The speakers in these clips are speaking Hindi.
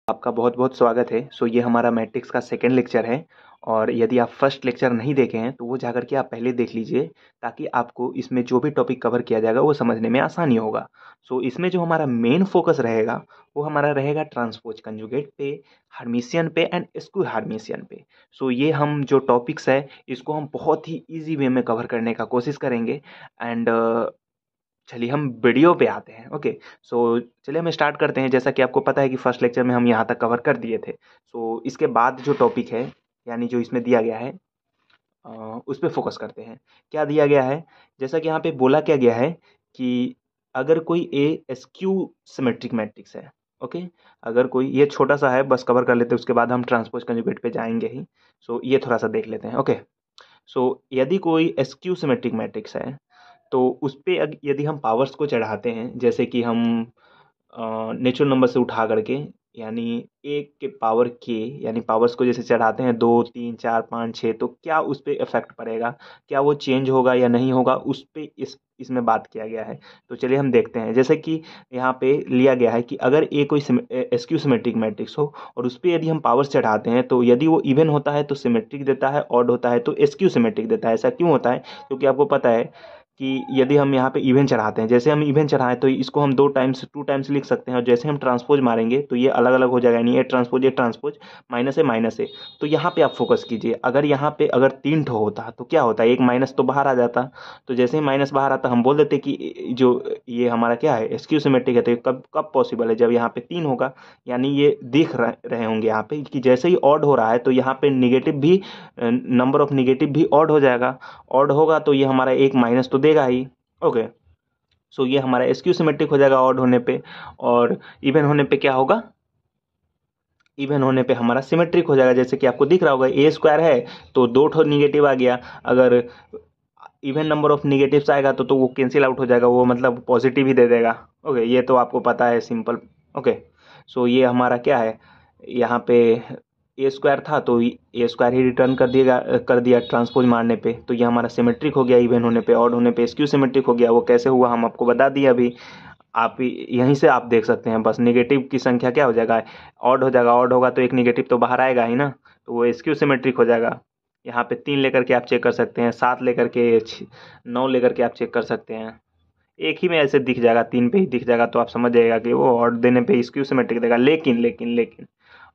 आपका बहुत बहुत स्वागत है। ये हमारा मैट्रिक्स का सेकंड लेक्चर है और यदि आप फर्स्ट लेक्चर नहीं देखे हैं तो वो जाकर के आप पहले देख लीजिए ताकि आपको इसमें जो भी टॉपिक कवर किया जाएगा वो समझने में आसानी होगा। इसमें जो हमारा मेन फोकस रहेगा वो हमारा रहेगा ट्रांसपोज कंजुगेट पे, हर्मिशियन पे एंड स्क्यू हर्मिशियन पे। ये हम जो टॉपिक्स है इसको हम बहुत ही ईजी वे में कवर करने का कोशिश करेंगे। एंड चलिए हम वीडियो पे आते हैं। ओके, चलिए हम स्टार्ट करते हैं। जैसा कि आपको पता है कि फर्स्ट लेक्चर में हम यहाँ तक कवर कर दिए थे। इसके बाद जो टॉपिक है यानी जो इसमें दिया गया है उस पर फोकस करते हैं। क्या दिया गया है, जैसा कि यहाँ पे बोला क्या गया है कि अगर कोई ए स्क्यू सिमेट्रिक मैट्रिक्स है। ओके, अगर कोई, ये छोटा सा है, बस कवर कर लेते हैं, उसके बाद हम ट्रांसपोज कंजुगेट पे जाएंगे ही। ये थोड़ा सा देख लेते हैं। ओके, यदि कोई स्क्यू सिमेट्रिक मैट्रिक्स है तो उस पर यदि हम पावर्स को चढ़ाते हैं, जैसे कि हम नेचुरल नंबर से उठा करके यानी एक के पावर के यानी पावर्स को जैसे चढ़ाते हैं 2 3 4 5 6, तो क्या उस पर इफेक्ट पड़ेगा, क्या वो चेंज होगा या नहीं होगा, उस पे इसमें बात किया गया है। तो चलिए हम देखते हैं। जैसे कि यहाँ पे लिया गया है कि अगर ए कोई स्क्यू सिमेट्रिक मैट्रिक्स हो और उस पर यदि हम पावर्स चढ़ाते हैं तो यदि वो इवन होता है तो सिमेट्रिक देता है, ऑड होता है तो स्क्यू सिमेट्रिक देता है। ऐसा क्यों होता है? क्योंकि आपको पता है कि यदि हम यहाँ पे इवन चढ़ाते हैं, जैसे हम इवन चढ़ाएं तो इसको हम 2 टाइम्स लिख सकते हैं, और जैसे हम ट्रांसपोज मारेंगे तो ये अलग अलग हो जाएगा, यानी ये ट्रांसपोज माइनस है। तो यहाँ पे आप फोकस कीजिए। अगर यहाँ पे अगर 3 ठो होता तो क्या होता, एक माइनस तो बाहर आ जाता। तो जैसे ही माइनस बाहर आता हम बोल देते कि जो ये हमारा क्या है, स्क्यू सिमेट्रिक है। तो ये कब कब पॉसिबल है? जब यहाँ पे 3 होगा। यानी ये दिख रहे होंगे यहाँ पे कि जैसे ही ऑड हो रहा है तो यहाँ पे निगेटिव भी, नंबर ऑफ निगेटिव भी ऑड हो जाएगा। ऑड होगा तो ये हमारा एक माइनस तो देगा ही। ओके, ये हमारा स्क्यू सिमेट्रिक हो जाएगा ऑड होने पे। और इवन होने पे क्या होगा? इवन होने पे हमारा सिमेट्रिक हो जाएगा। जैसे कि आपको दिख रहा होगा ए स्क्वायर है तो 2 ठो निगेटिव आ गया। अगर इवन नंबर ऑफ निगेटिव्स आएगा तो वो कैंसिल आउट हो जाएगा, वो मतलब पॉजिटिव ही दे देगा। ओके, ये तो आपको पता है, सिंपल। ओके, ये हमारा क्या है, यहाँ पे ए स्क्वायर था तो ए स्क्वायर ही रिटर्न कर दिया ट्रांसपोज मारने पे। तो ये हमारा सिमेट्रिक हो गया इवन होने पे। ऑड होने पे स्क्यू सिमेट्रिक हो गया। वो कैसे हुआ हम आपको बता दिए अभी। आप यहीं से आप देख सकते हैं। बस निगेटिव की संख्या क्या हो जाएगा, ऑड हो जाएगा। ऑड होगा तो एक निगेटिव तो बाहर आएगा ही ना, तो वो स्क्यू सिमेट्रिक हो जाएगा। यहाँ पे 3 लेकर के आप चेक कर सकते हैं, 7 लेकर के 9 लेकर के आप चेक कर सकते हैं। एक ही में ऐसे दिख जाएगा, 3 पे ही दिख जाएगा तो आप समझ जाएगा कि वो ऑड देने पे स्क्यू सिमेट्रिक देगा। लेकिन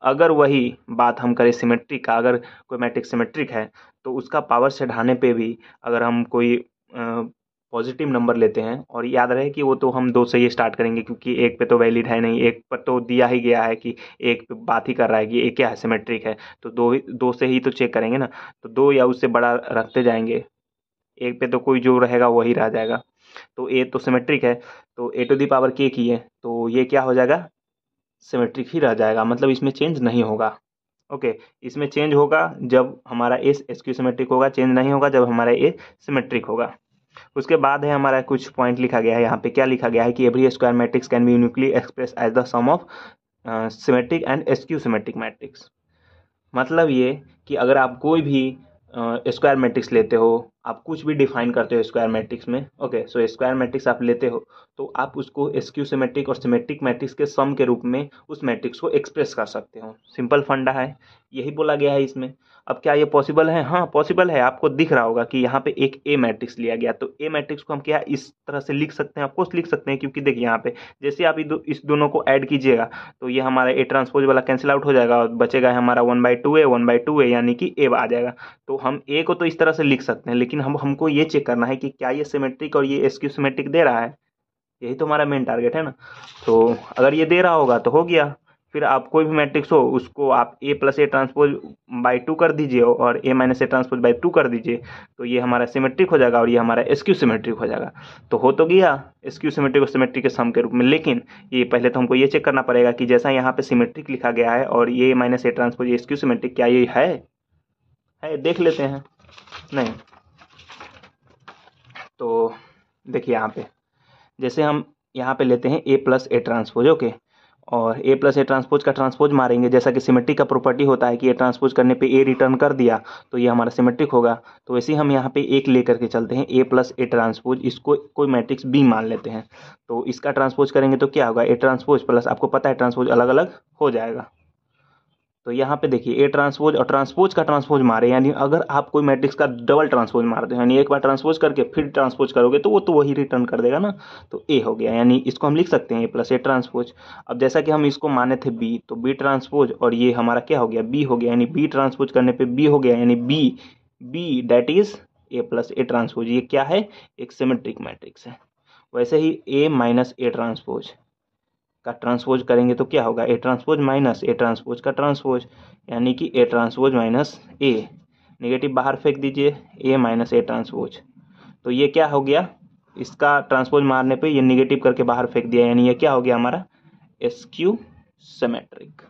अगर वही बात हम करें सिमेट्रिक का, अगर कोई मैट्रिक्स सिमेट्रिक है तो उसका पावर चढ़ाने पे भी अगर हम कोई पॉजिटिव नंबर लेते हैं, और याद रहे कि वो तो हम 2 से ही स्टार्ट करेंगे क्योंकि एक पे तो वैलिड है नहीं, एक पर तो दिया ही गया है कि एक पे बात ही कर रहा है कि एक क्या है, सिमेट्रिक है। तो 2 से ही तो चेक करेंगे ना, तो 2 या उससे बड़ा रखते जाएंगे। एक पे तो कोई जो रहेगा वही रह जाएगा। तो ए तो सिमेट्रिक है, तो ए टू दी पावर के की है तो ये क्या हो जाएगा, सिमेट्रिक ही रह जाएगा। मतलब इसमें चेंज नहीं होगा। ओके, इसमें चेंज होगा जब हमारा ए स्क्यू सिमेट्रिक होगा, चेंज नहीं होगा जब हमारा ए सिमेट्रिक होगा। उसके बाद है हमारा कुछ पॉइंट लिखा गया है। यहाँ पे क्या लिखा गया है कि every square matrix can be uniquely express as the sum of symmetric and skew symmetric matrix. मतलब ये कि अगर आप कोई भी स्क्वायर मैट्रिक्स लेते हो, आप कुछ भी डिफाइन करते हो स्क्वायर मैट्रिक्स में। ओके, स्क्वायर मैट्रिक्स आप लेते हो तो आप उसको स्क्यू सिमेट्रिक और सिमेट्रिक मैट्रिक्स के सम के रूप में उस मैट्रिक्स को एक्सप्रेस कर सकते हो। सिंपल फंडा है, यही बोला गया है इसमें। अब क्या ये पॉसिबल है? हाँ पॉसिबल है। आपको दिख रहा होगा कि यहाँ पे एक ए मैट्रिक्स लिया गया, तो ए मैट्रिक्स को हम क्या इस तरह से लिख सकते हैं, ऑफकोर्स लिख सकते हैं, क्योंकि देखिए यहाँ पे जैसे आप इस दोनों को ऐड कीजिएगा तो ये हमारा ए ट्रांसपोज वाला कैंसिल आउट हो जाएगा और बचेगा हमारा 1/2 यानी कि ए आ जाएगा। तो हम ए को तो इस तरह से लिख सकते हैं, लेकिन हमको ये चेक करना है कि क्या ये सिमेट्रिक और ये स्क्यू सिमेट्रिक दे रहा है। यही तो हमारा मेन टारगेट है ना। तो अगर ये दे रहा होगा तो हो गया। फिर आप कोई भी मैट्रिक्स हो उसको आप ए प्लस ए ट्रांसपोज बाई 2 कर दीजिए और ए माइनस ए ट्रांसपोज बाई 2 कर दीजिए, तो ये हमारा सिमेट्रिक हो जाएगा और ये हमारा स्क्यू सिमेट्रिक हो जाएगा। तो हो तो गया स्क्यू सिमेट्रिक और सिमेट्रिक के सम के रूप में। लेकिन ये पहले तो हमको ये चेक करना पड़ेगा कि जैसा यहाँ पे सिमेट्रिक लिखा गया है और ये माइनस ए ट्रांसपोज ये स्क्यू सिमेट्रिक, क्या ये है? देख लेते हैं। नहीं तो देखिए यहाँ पे जैसे हम यहाँ पे लेते हैं ए प्लस ए ट्रांसपोज। ओके, और ए प्लस ए ट्रांसपोज का ट्रांसपोज मारेंगे, जैसा कि सिमेट्रिक का प्रॉपर्टी होता है कि ए ट्रांसपोज करने पे ए रिटर्न कर दिया तो ये हमारा सिमेट्रिक होगा। तो वैसे ही हम यहाँ पे एक लेकर के चलते हैं ए प्लस ए ट्रांसपोज, इसको कोई मैट्रिक्स बी मान लेते हैं। तो इसका ट्रांसपोज करेंगे तो क्या होगा, ए ट्रांसपोज प्लस, आपको पता है ट्रांसपोज अलग अलग हो जाएगा। तो यहाँ पे देखिए ए ट्रांसपोज और ट्रांसपोज का ट्रांसपोज मारे, यानी अगर आप कोई मैट्रिक्स का डबल ट्रांसपोज मारते हो, यानी एक बार ट्रांसपोज करके फिर ट्रांसपोज करोगे तो वो तो वही रिटर्न कर देगा ना। तो ए हो गया, यानी इसको हम लिख सकते हैं ए प्लस ए ट्रांसपोज। अब जैसा कि हम इसको माने थे बी, तो बी ट्रांसपोज और ये हमारा क्या हो गया, बी हो गया, यानी बी ट्रांसपोज करने पे बी हो गया, यानी B B that is A plus A transpose. ये क्या है, एक सिमेट्रिक मैट्रिक्स है। वैसे ही ए माइनस ए ट्रांसपोज का ट्रांसपोज करेंगे तो क्या होगा, A transpose minus A transpose का ट्रांसपोज, यानी कि A transpose minus A. Negative बाहर फेंक दीजिए, ए माइनस ए ट्रांसपोज। तो ये क्या हो गया, इसका ट्रांसपोज मारने पे ये नेगेटिव करके बाहर फेंक दिया, यानी ये क्या हो गया हमारा एसक्यू सिमेट्रिक।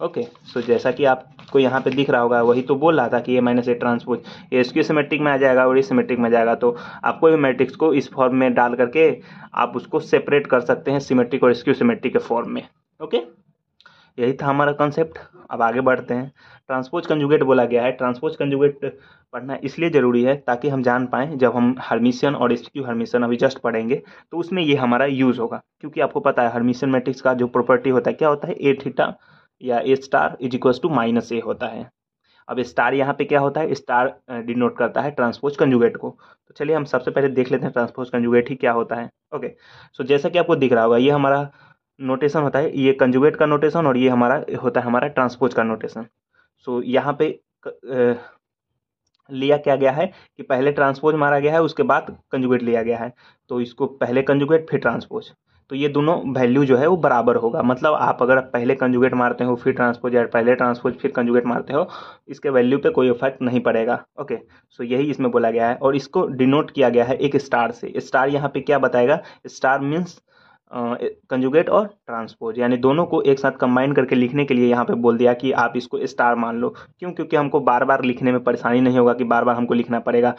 ओके, सो जैसा कि आपको यहाँ पे दिख रहा होगा, वही तो बोल रहा था कि ए माइनस ए ट्रांसपोज ये स्क्यू सिमेट्रिक में आ जाएगा और इस सिमेट्रिक में जाएगा। तो आप कोई भी मैट्रिक्स को इस फॉर्म में डाल करके आप उसको सेपरेट कर सकते हैं सिमेट्रिक और स्क्यू सिमेट्रिक के फॉर्म में। ओके, यही था हमारा कॉन्सेप्ट। अब आगे बढ़ते हैं। ट्रांसपोज कंजुगेट बोला गया है। ट्रांसपोज कंजुगेट पढ़ना इसलिए ज़रूरी है ताकि हम जान पाएँ, जब हम हर्मिशियन और स्क्यू हर्मिशियन अभी जस्ट पढ़ेंगे तो उसमें ये हमारा यूज़ होगा। क्योंकि आपको पता है हर्मिशियन मैट्रिक्स का जो प्रॉपर्टी होता है क्या होता है, ए थीटा या A star is equals to minus A होता है। अब स्टार यहाँ पे क्या होता है, स्टार डिनोट करता है ट्रांसपोज कंजुगेट को। तो चलिए हम सबसे पहले देख लेते हैं ट्रांसपोज कंजुगेट ही क्या होता है। ओके, सो जैसा कि आपको दिख रहा होगा, ये हमारा नोटेशन होता है, ये कंजुगेट का नोटेशन और ये हमारा होता है हमारा ट्रांसपोज का नोटेशन। सो यहाँ पे लिया क्या गया है कि पहले ट्रांसपोज मारा गया है, उसके बाद कंजुगेट लिया गया है। तो इसको पहले कंजुगेट फिर ट्रांसपोज, तो ये दोनों वैल्यू जो है वो बराबर होगा। मतलब आप अगर पहले कंजुगेट मारते हो फिर ट्रांसपोज या पहले ट्रांसपोज फिर कंजुगेट मारते हो, इसके वैल्यू पे कोई इफेक्ट नहीं पड़ेगा। ओके, सो यही इसमें बोला गया है और इसको डिनोट किया गया है एक स्टार से। स्टार यहाँ पे क्या बताएगा, स्टार मीन्स कंजुगेट और ट्रांसपोज, यानी दोनों को एक साथ कंबाइन करके लिखने के लिए यहाँ पे बोल दिया कि आप इसको स्टार मान लो। क्यों, क्योंकि हमको बार बार लिखने में परेशानी नहीं होगा कि बार बार हमको लिखना पड़ेगा,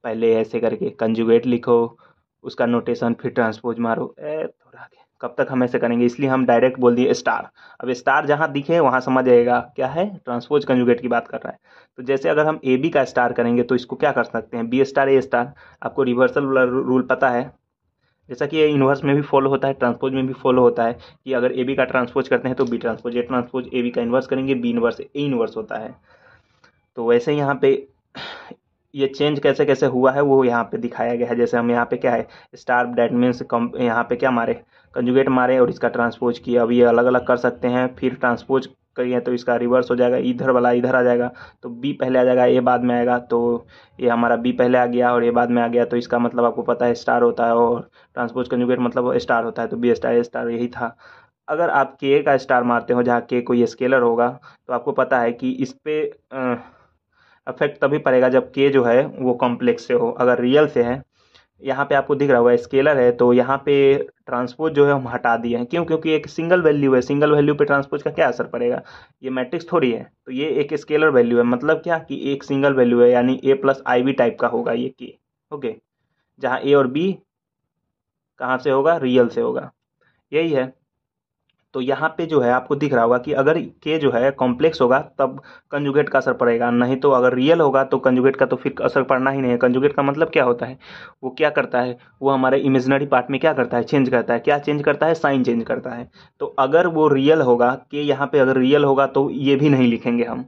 पहले ऐसे करके कंजुगेट लिखो उसका नोटेशन फिर ट्रांसपोज मारो, थोड़ा आगे कब तक हम ऐसे करेंगे, इसलिए हम डायरेक्ट बोल दिए स्टार। अब स्टार जहाँ दिखे वहाँ समझ जाएगा क्या है, ट्रांसपोज कंजुगेट की बात कर रहा है। तो जैसे अगर हम ए बी का स्टार करेंगे तो इसको क्या कर सकते हैं, बी स्टार ए स्टार। आपको रिवर्सल वाला रूल पता है, जैसा कि ये इन्वर्स में भी फॉलो होता है, ट्रांसपोज में भी फॉलो होता है कि अगर ए बी का ट्रांसपोज करते हैं तो B transpose A transpose A B का इन्वर्स करेंगे, बी इन्वर्स ए इन्वर्स होता है। तो वैसे यहाँ पे ये चेंज कैसे कैसे हुआ है वो यहाँ पे दिखाया गया है। जैसे हम यहाँ पे क्या है, स्टार दैट मीन्स यहाँ पे क्या मारे, कंजुगेट मारे और इसका ट्रांसपोज किया। अब ये अलग अलग कर सकते हैं, फिर ट्रांसपोज करिए तो इसका रिवर्स हो जाएगा, इधर वाला इधर आ जाएगा, तो बी पहले आ जाएगा ए बाद में आएगा। तो ये हमारा बी पहले आ गया और ए बाद में आ गया, तो इसका मतलब आपको पता है स्टार होता है और ट्रांसपोज कंजुगेट मतलब स्टार होता है, तो बी स्टार ए स्टार यही था। अगर आप के का स्टार मारते हो जहाँ के कोई स्केलर होगा, तो आपको पता है कि इस पे अफेक्ट तभी पड़ेगा जब के जो है वो कॉम्प्लेक्स से हो। अगर रियल से है, यहाँ पे आपको दिख रहा होगा स्केलर है, तो यहाँ पे ट्रांसपोज जो है हम हटा दिए हैं। क्यों, क्योंकि एक सिंगल वैल्यू है, सिंगल वैल्यू पे ट्रांसपोज का क्या असर पड़ेगा, ये मैट्रिक्स थोड़ी है। तो ये एक स्केलर वैल्यू है, मतलब क्या कि एक सिंगल वैल्यू है, यानी ए प्लस आई बी टाइप का होगा ये के। ओके, जहाँ ए और बी कहाँ से होगा, रियल से होगा, यही है। तो यहाँ पे जो है आपको दिख रहा होगा कि अगर के जो है कॉम्प्लेक्स होगा तब कंजुगेट का असर पड़ेगा, नहीं तो अगर रियल होगा तो कंजुगेट का तो फिर असर पड़ना ही नहीं है। कंजुगेट का मतलब क्या होता है, वो क्या करता है, वो हमारे इमेजिनरी पार्ट में क्या करता है, चेंज करता है। क्या चेंज करता है, साइन चेंज करता है। तो अगर वो रियल होगा, के यहाँ पे अगर रियल होगा तो ये भी नहीं लिखेंगे हम।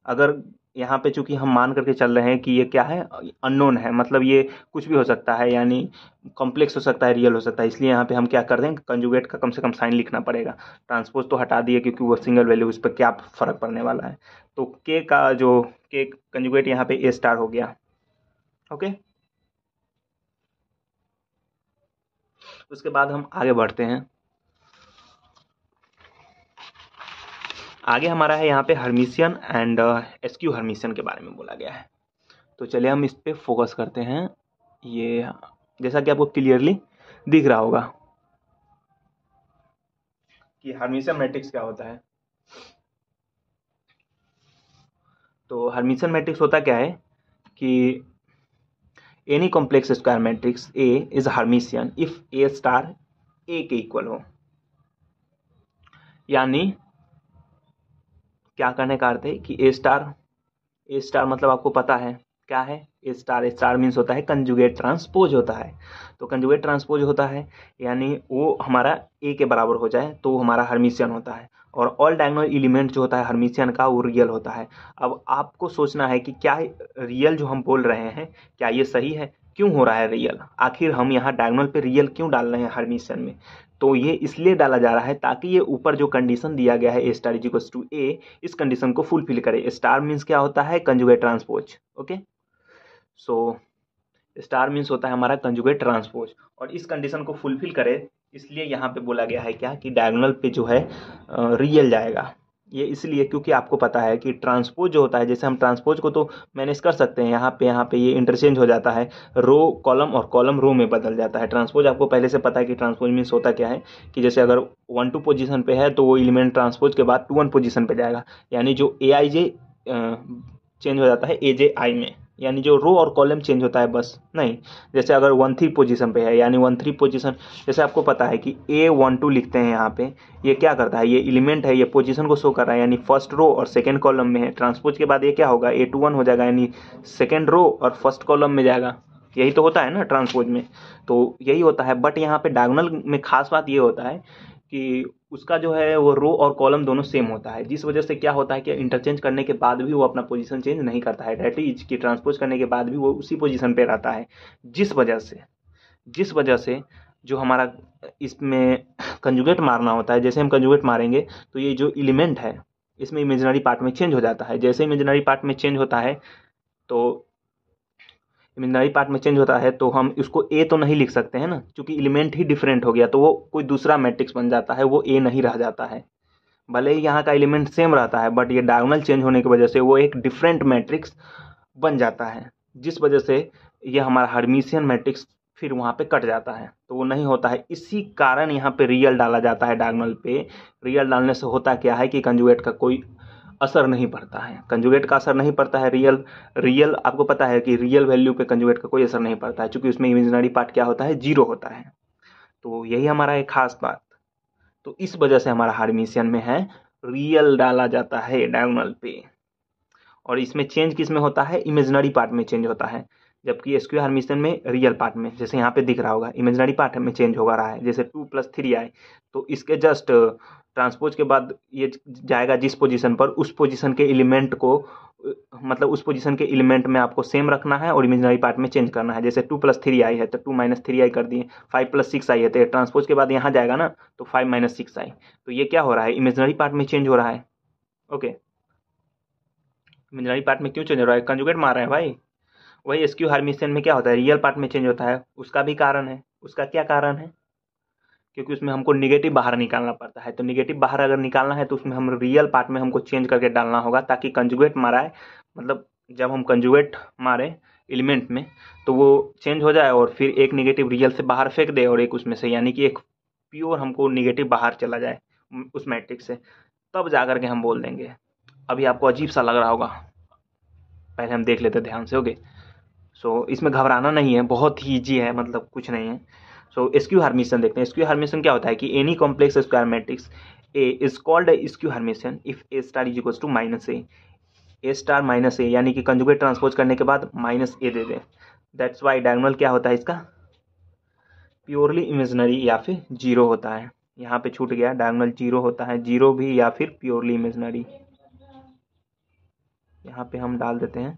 अगर यहाँ पे चूंकि हम मान करके चल रहे हैं कि ये क्या है, अननोन है, मतलब ये कुछ भी हो सकता है, यानी कॉम्प्लेक्स हो सकता है, रियल हो सकता है, इसलिए यहाँ पे हम क्या कर देंगे, कंजुगेट का कम से कम साइन लिखना पड़ेगा। ट्रांसपोज तो हटा दिए क्योंकि वो सिंगल वैल्यू, उस पर क्या फर्क पड़ने वाला है। तो के का जो के कंजुगेट यहाँ पे ए स्टार हो गया। ओके, उसके बाद हम आगे बढ़ते हैं। आगे हमारा है यहाँ पे हर्मिशियन एंड एसक्यू हर्मिशियन के बारे में बोला गया है। तो चलिए हम इस पे फोकस करते हैं। ये जैसा कि आपको क्लियरली दिख रहा होगा कि हर्मिशियन मैट्रिक्स क्या होता है। तो हर्मिशियन मैट्रिक्स होता क्या है कि any complex square matrix A is Hermitian if A star A के इक्वल हो। यानी क्या करने का अर्थ है कि ए स्टार मतलब आपको पता है क्या है, ए स्टार मीन्स होता है कंजुगेट ट्रांसपोज होता है। तो कंजुगेट ट्रांसपोज होता है यानी वो हमारा ए के बराबर हो जाए तो वो हमारा हर्मिशियन होता है। और ऑल डायगोनल एलिमेंट जो होता है हर्मिशियन का वो रियल होता है। अब आपको सोचना है कि क्या रियल जो हम बोल रहे हैं क्या ये सही है, क्यों हो रहा है रियल, आखिर हम यहाँ डायगोनल पे रियल क्यों डाल रहे हैं हर्मिशियन में। तो ये इसलिए डाला जा रहा है ताकि ये ऊपर जो कंडीशन दिया गया है ए स्टार इज इक्वल टू ए, इस कंडीशन को फुलफिल करे। स्टार मीन्स क्या होता है, conjugate transpose. Okay, so star means होता है हमारा कंजुगेट ट्रांसपोज, और इस कंडीशन को फुलफिल करे, इसलिए यहाँ पे बोला गया है क्या कि डायगोनल पे जो है रियल जाएगा। ये इसलिए क्योंकि आपको पता है कि ट्रांसपोज जो होता है, जैसे हम ट्रांसपोज को तो मैनेज कर सकते हैं, यहाँ पे ये इंटरचेंज हो जाता है, रो कॉलम और कॉलम रो में बदल जाता है। ट्रांसपोज आपको पहले से पता है कि ट्रांसपोज मीन्स होता क्या है कि जैसे अगर 1 2 पोजीशन पे है तो वो एलिमेंट ट्रांसपोज के बाद 2 1 पोजीशन पे जाएगा, यानी जो ए आई जे चेंज हो जाता है ए जे आई में, यानी जो रो और कॉलम चेंज होता है बस नहीं। जैसे अगर 1 3 पोजीशन पे है, यानी 1 3 पोजीशन, जैसे आपको पता है कि A12 लिखते हैं यहाँ पे, ये क्या करता है, ये एलिमेंट है, ये पोजीशन को शो कर रहा है, यानी फर्स्ट रो और सेकंड कॉलम में है। ट्रांसपोज के बाद ये क्या होगा, A21 हो जाएगा, यानी सेकंड रो और फर्स्ट कॉलम में जाएगा। यही तो होता है ना ट्रांसपोज में, तो यही होता है। बट यहाँ पे डायगोनल में खास बात ये होता है कि उसका जो है वो रो और कॉलम दोनों सेम होता है, जिस वजह से क्या होता है कि इंटरचेंज करने के बाद भी वो अपना पोजीशन चेंज नहीं करता है, डेट इज कि ट्रांसपोज करने के बाद भी वो उसी पोजीशन पे रहता है। जिस वजह से जो हमारा इसमें कंजुगेट मारना होता है, जैसे हम कंजुगेट मारेंगे तो ये जो एलिमेंट है इसमें इमेजिनरी पार्ट में चेंज हो जाता है। जैसे इमेजिनरी पार्ट में चेंज होता है तो इमेजिनरी पार्ट में चेंज होता है तो हम इसको ए तो नहीं लिख सकते हैं ना, क्योंकि एलिमेंट ही डिफरेंट हो गया, तो वो कोई दूसरा मैट्रिक्स बन जाता है, वो ए नहीं रह जाता है। भले ही यहाँ का एलिमेंट सेम रहता है बट ये डायगोनल चेंज होने की वजह से वो एक डिफरेंट मैट्रिक्स बन जाता है, जिस वजह से ये हमारा हर्मिशियन मैट्रिक्स फिर वहाँ पे कट जाता है, तो वो नहीं होता है। इसी कारण यहाँ पे रियल डाला जाता है डायगोनल पे। रियल डालने से होता क्या है कि कंजुगेट का कोई असर नहीं पड़ता है, कंजुगेट का असर नहीं पड़ता है। रियल रियल आपको पता है कि रियल वैल्यू पे कंजुगेट का कोई असर नहीं पड़ता है, क्योंकि उसमें इमेजिनरी पार्ट क्या होता है, जीरो होता है। तो यही हमारा एक खास बात, तो इस वजह से हमारा हर्मिशियन में है रियल डाला जाता है डायगोनल पे। और इसमें चेंज किस में होता है, इमेजिनरी पार्ट में चेंज होता है, जबकि स्क्वायर हर्मिशियन में रियल पार्ट में, जैसे यहाँ पे दिख रहा होगा इमेजिनरी पार्ट में चेंज हो रहा है, जैसे 2 + 3 आए तो इसके जस्ट ट्रांसपोज के बाद ये जाएगा जिस पोजीशन पर, उस पोजीशन के एलिमेंट को मतलब उस पोजीशन के एलिमेंट में आपको सेम रखना है और इमेजिनरी पार्ट में चेंज करना है। जैसे 2 + 3 आई है तो 2 - 3 आई कर दिए, 5 + 6 आई है तो ट्रांसपोज के बाद यहाँ जाएगा ना, तो 5 - 6 आई, तो ये क्या हो रहा है, इमेजिनरी पार्ट में चेंज हो रहा है। ओके, इमेजिनरी पार्ट में क्यों चेंज हो रहा है, कंजुगेट मार रहे हैं भाई। वही स्क्यू हर्मिशियन में क्या होता है, रियल पार्ट में चेंज होता है, उसका भी कारण है। उसका क्या कारण है, क्योंकि उसमें हमको निगेटिव बाहर निकालना पड़ता है, तो निगेटिव बाहर अगर निकालना है तो उसमें हम रियल पार्ट में हमको चेंज करके डालना होगा, ताकि कंजुगेट मारा है, मतलब जब हम कंजुगेट मारे एलिमेंट में तो वो चेंज हो जाए और फिर एक निगेटिव रियल से बाहर फेंक दे और एक उसमें से, यानी कि एक प्योर हमको निगेटिव बाहर चला जाए उस मैट्रिक्स से, तब जा करके हम बोल देंगे। अभी आपको अजीब सा लग रहा होगा, पहले हम देख लेते ध्यान से। ओके, सो इसमें घबराना नहीं है, बहुत ही ईजी है, मतलब कुछ नहीं है। सो स्क्यू हर्मिशियन देखते हैं। स्क्यू हर्मिशियन क्या होता है कि any complex square matrix A is called a skew Hermitian if A star is equal to -a, A star minus A, यानी कि कंजुगेट ट्रांसपोज करने के बाद -a दे दे। दैट्स वाई डायगोनल क्या होता है इसका, प्योरली इमेजिनरी या फिर जीरो होता है। यहाँ पे छूट गया, डायगोनल जीरो होता है, जीरो भी या फिर प्योरली इमेजिनरी। यहाँ पे हम डाल देते हैं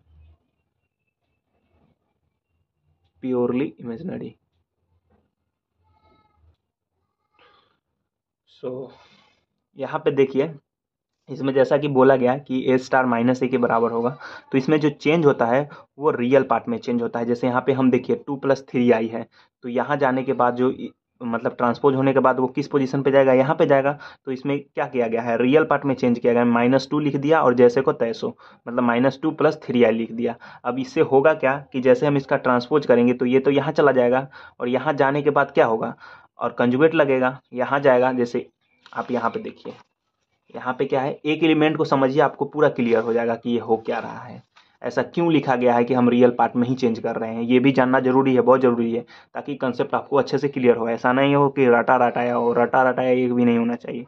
प्योरली इमेजिनरी। सो यहाँ पे देखिए, इसमें जैसा कि बोला गया कि ए स्टार -a के बराबर होगा, तो इसमें जो चेंज होता है वो रियल पार्ट में चेंज होता है। जैसे यहाँ पे हम देखिए 2 + 3 आई है, तो यहाँ जाने के बाद जो मतलब ट्रांसपोज होने के बाद वो किस पोजीशन पे जाएगा, यहाँ पे जाएगा। तो इसमें क्या किया गया है, रियल पार्ट में चेंज किया गया, -2 लिख दिया और जैसे को तैसो, मतलब -2 + 3 आई लिख दिया। अब इससे होगा क्या कि जैसे हम इसका ट्रांसपोज करेंगे तो ये तो यहाँ चला जाएगा, और यहाँ जाने के बाद क्या होगा, और कंजुगेट लगेगा, यहाँ जाएगा। जैसे आप यहाँ पे देखिए, यहाँ पे क्या है, एक एलिमेंट को समझिए, आपको पूरा क्लियर हो जाएगा कि ये हो क्या रहा है, ऐसा क्यों लिखा गया है कि हम रियल पार्ट में ही चेंज कर रहे हैं। ये भी जानना जरूरी है, बहुत जरूरी है, ताकि कंसेप्ट आपको अच्छे से क्लियर हो। ऐसा नहीं हो कि रटा रटाया हो, रटा रटाया एक भी नहीं होना चाहिए।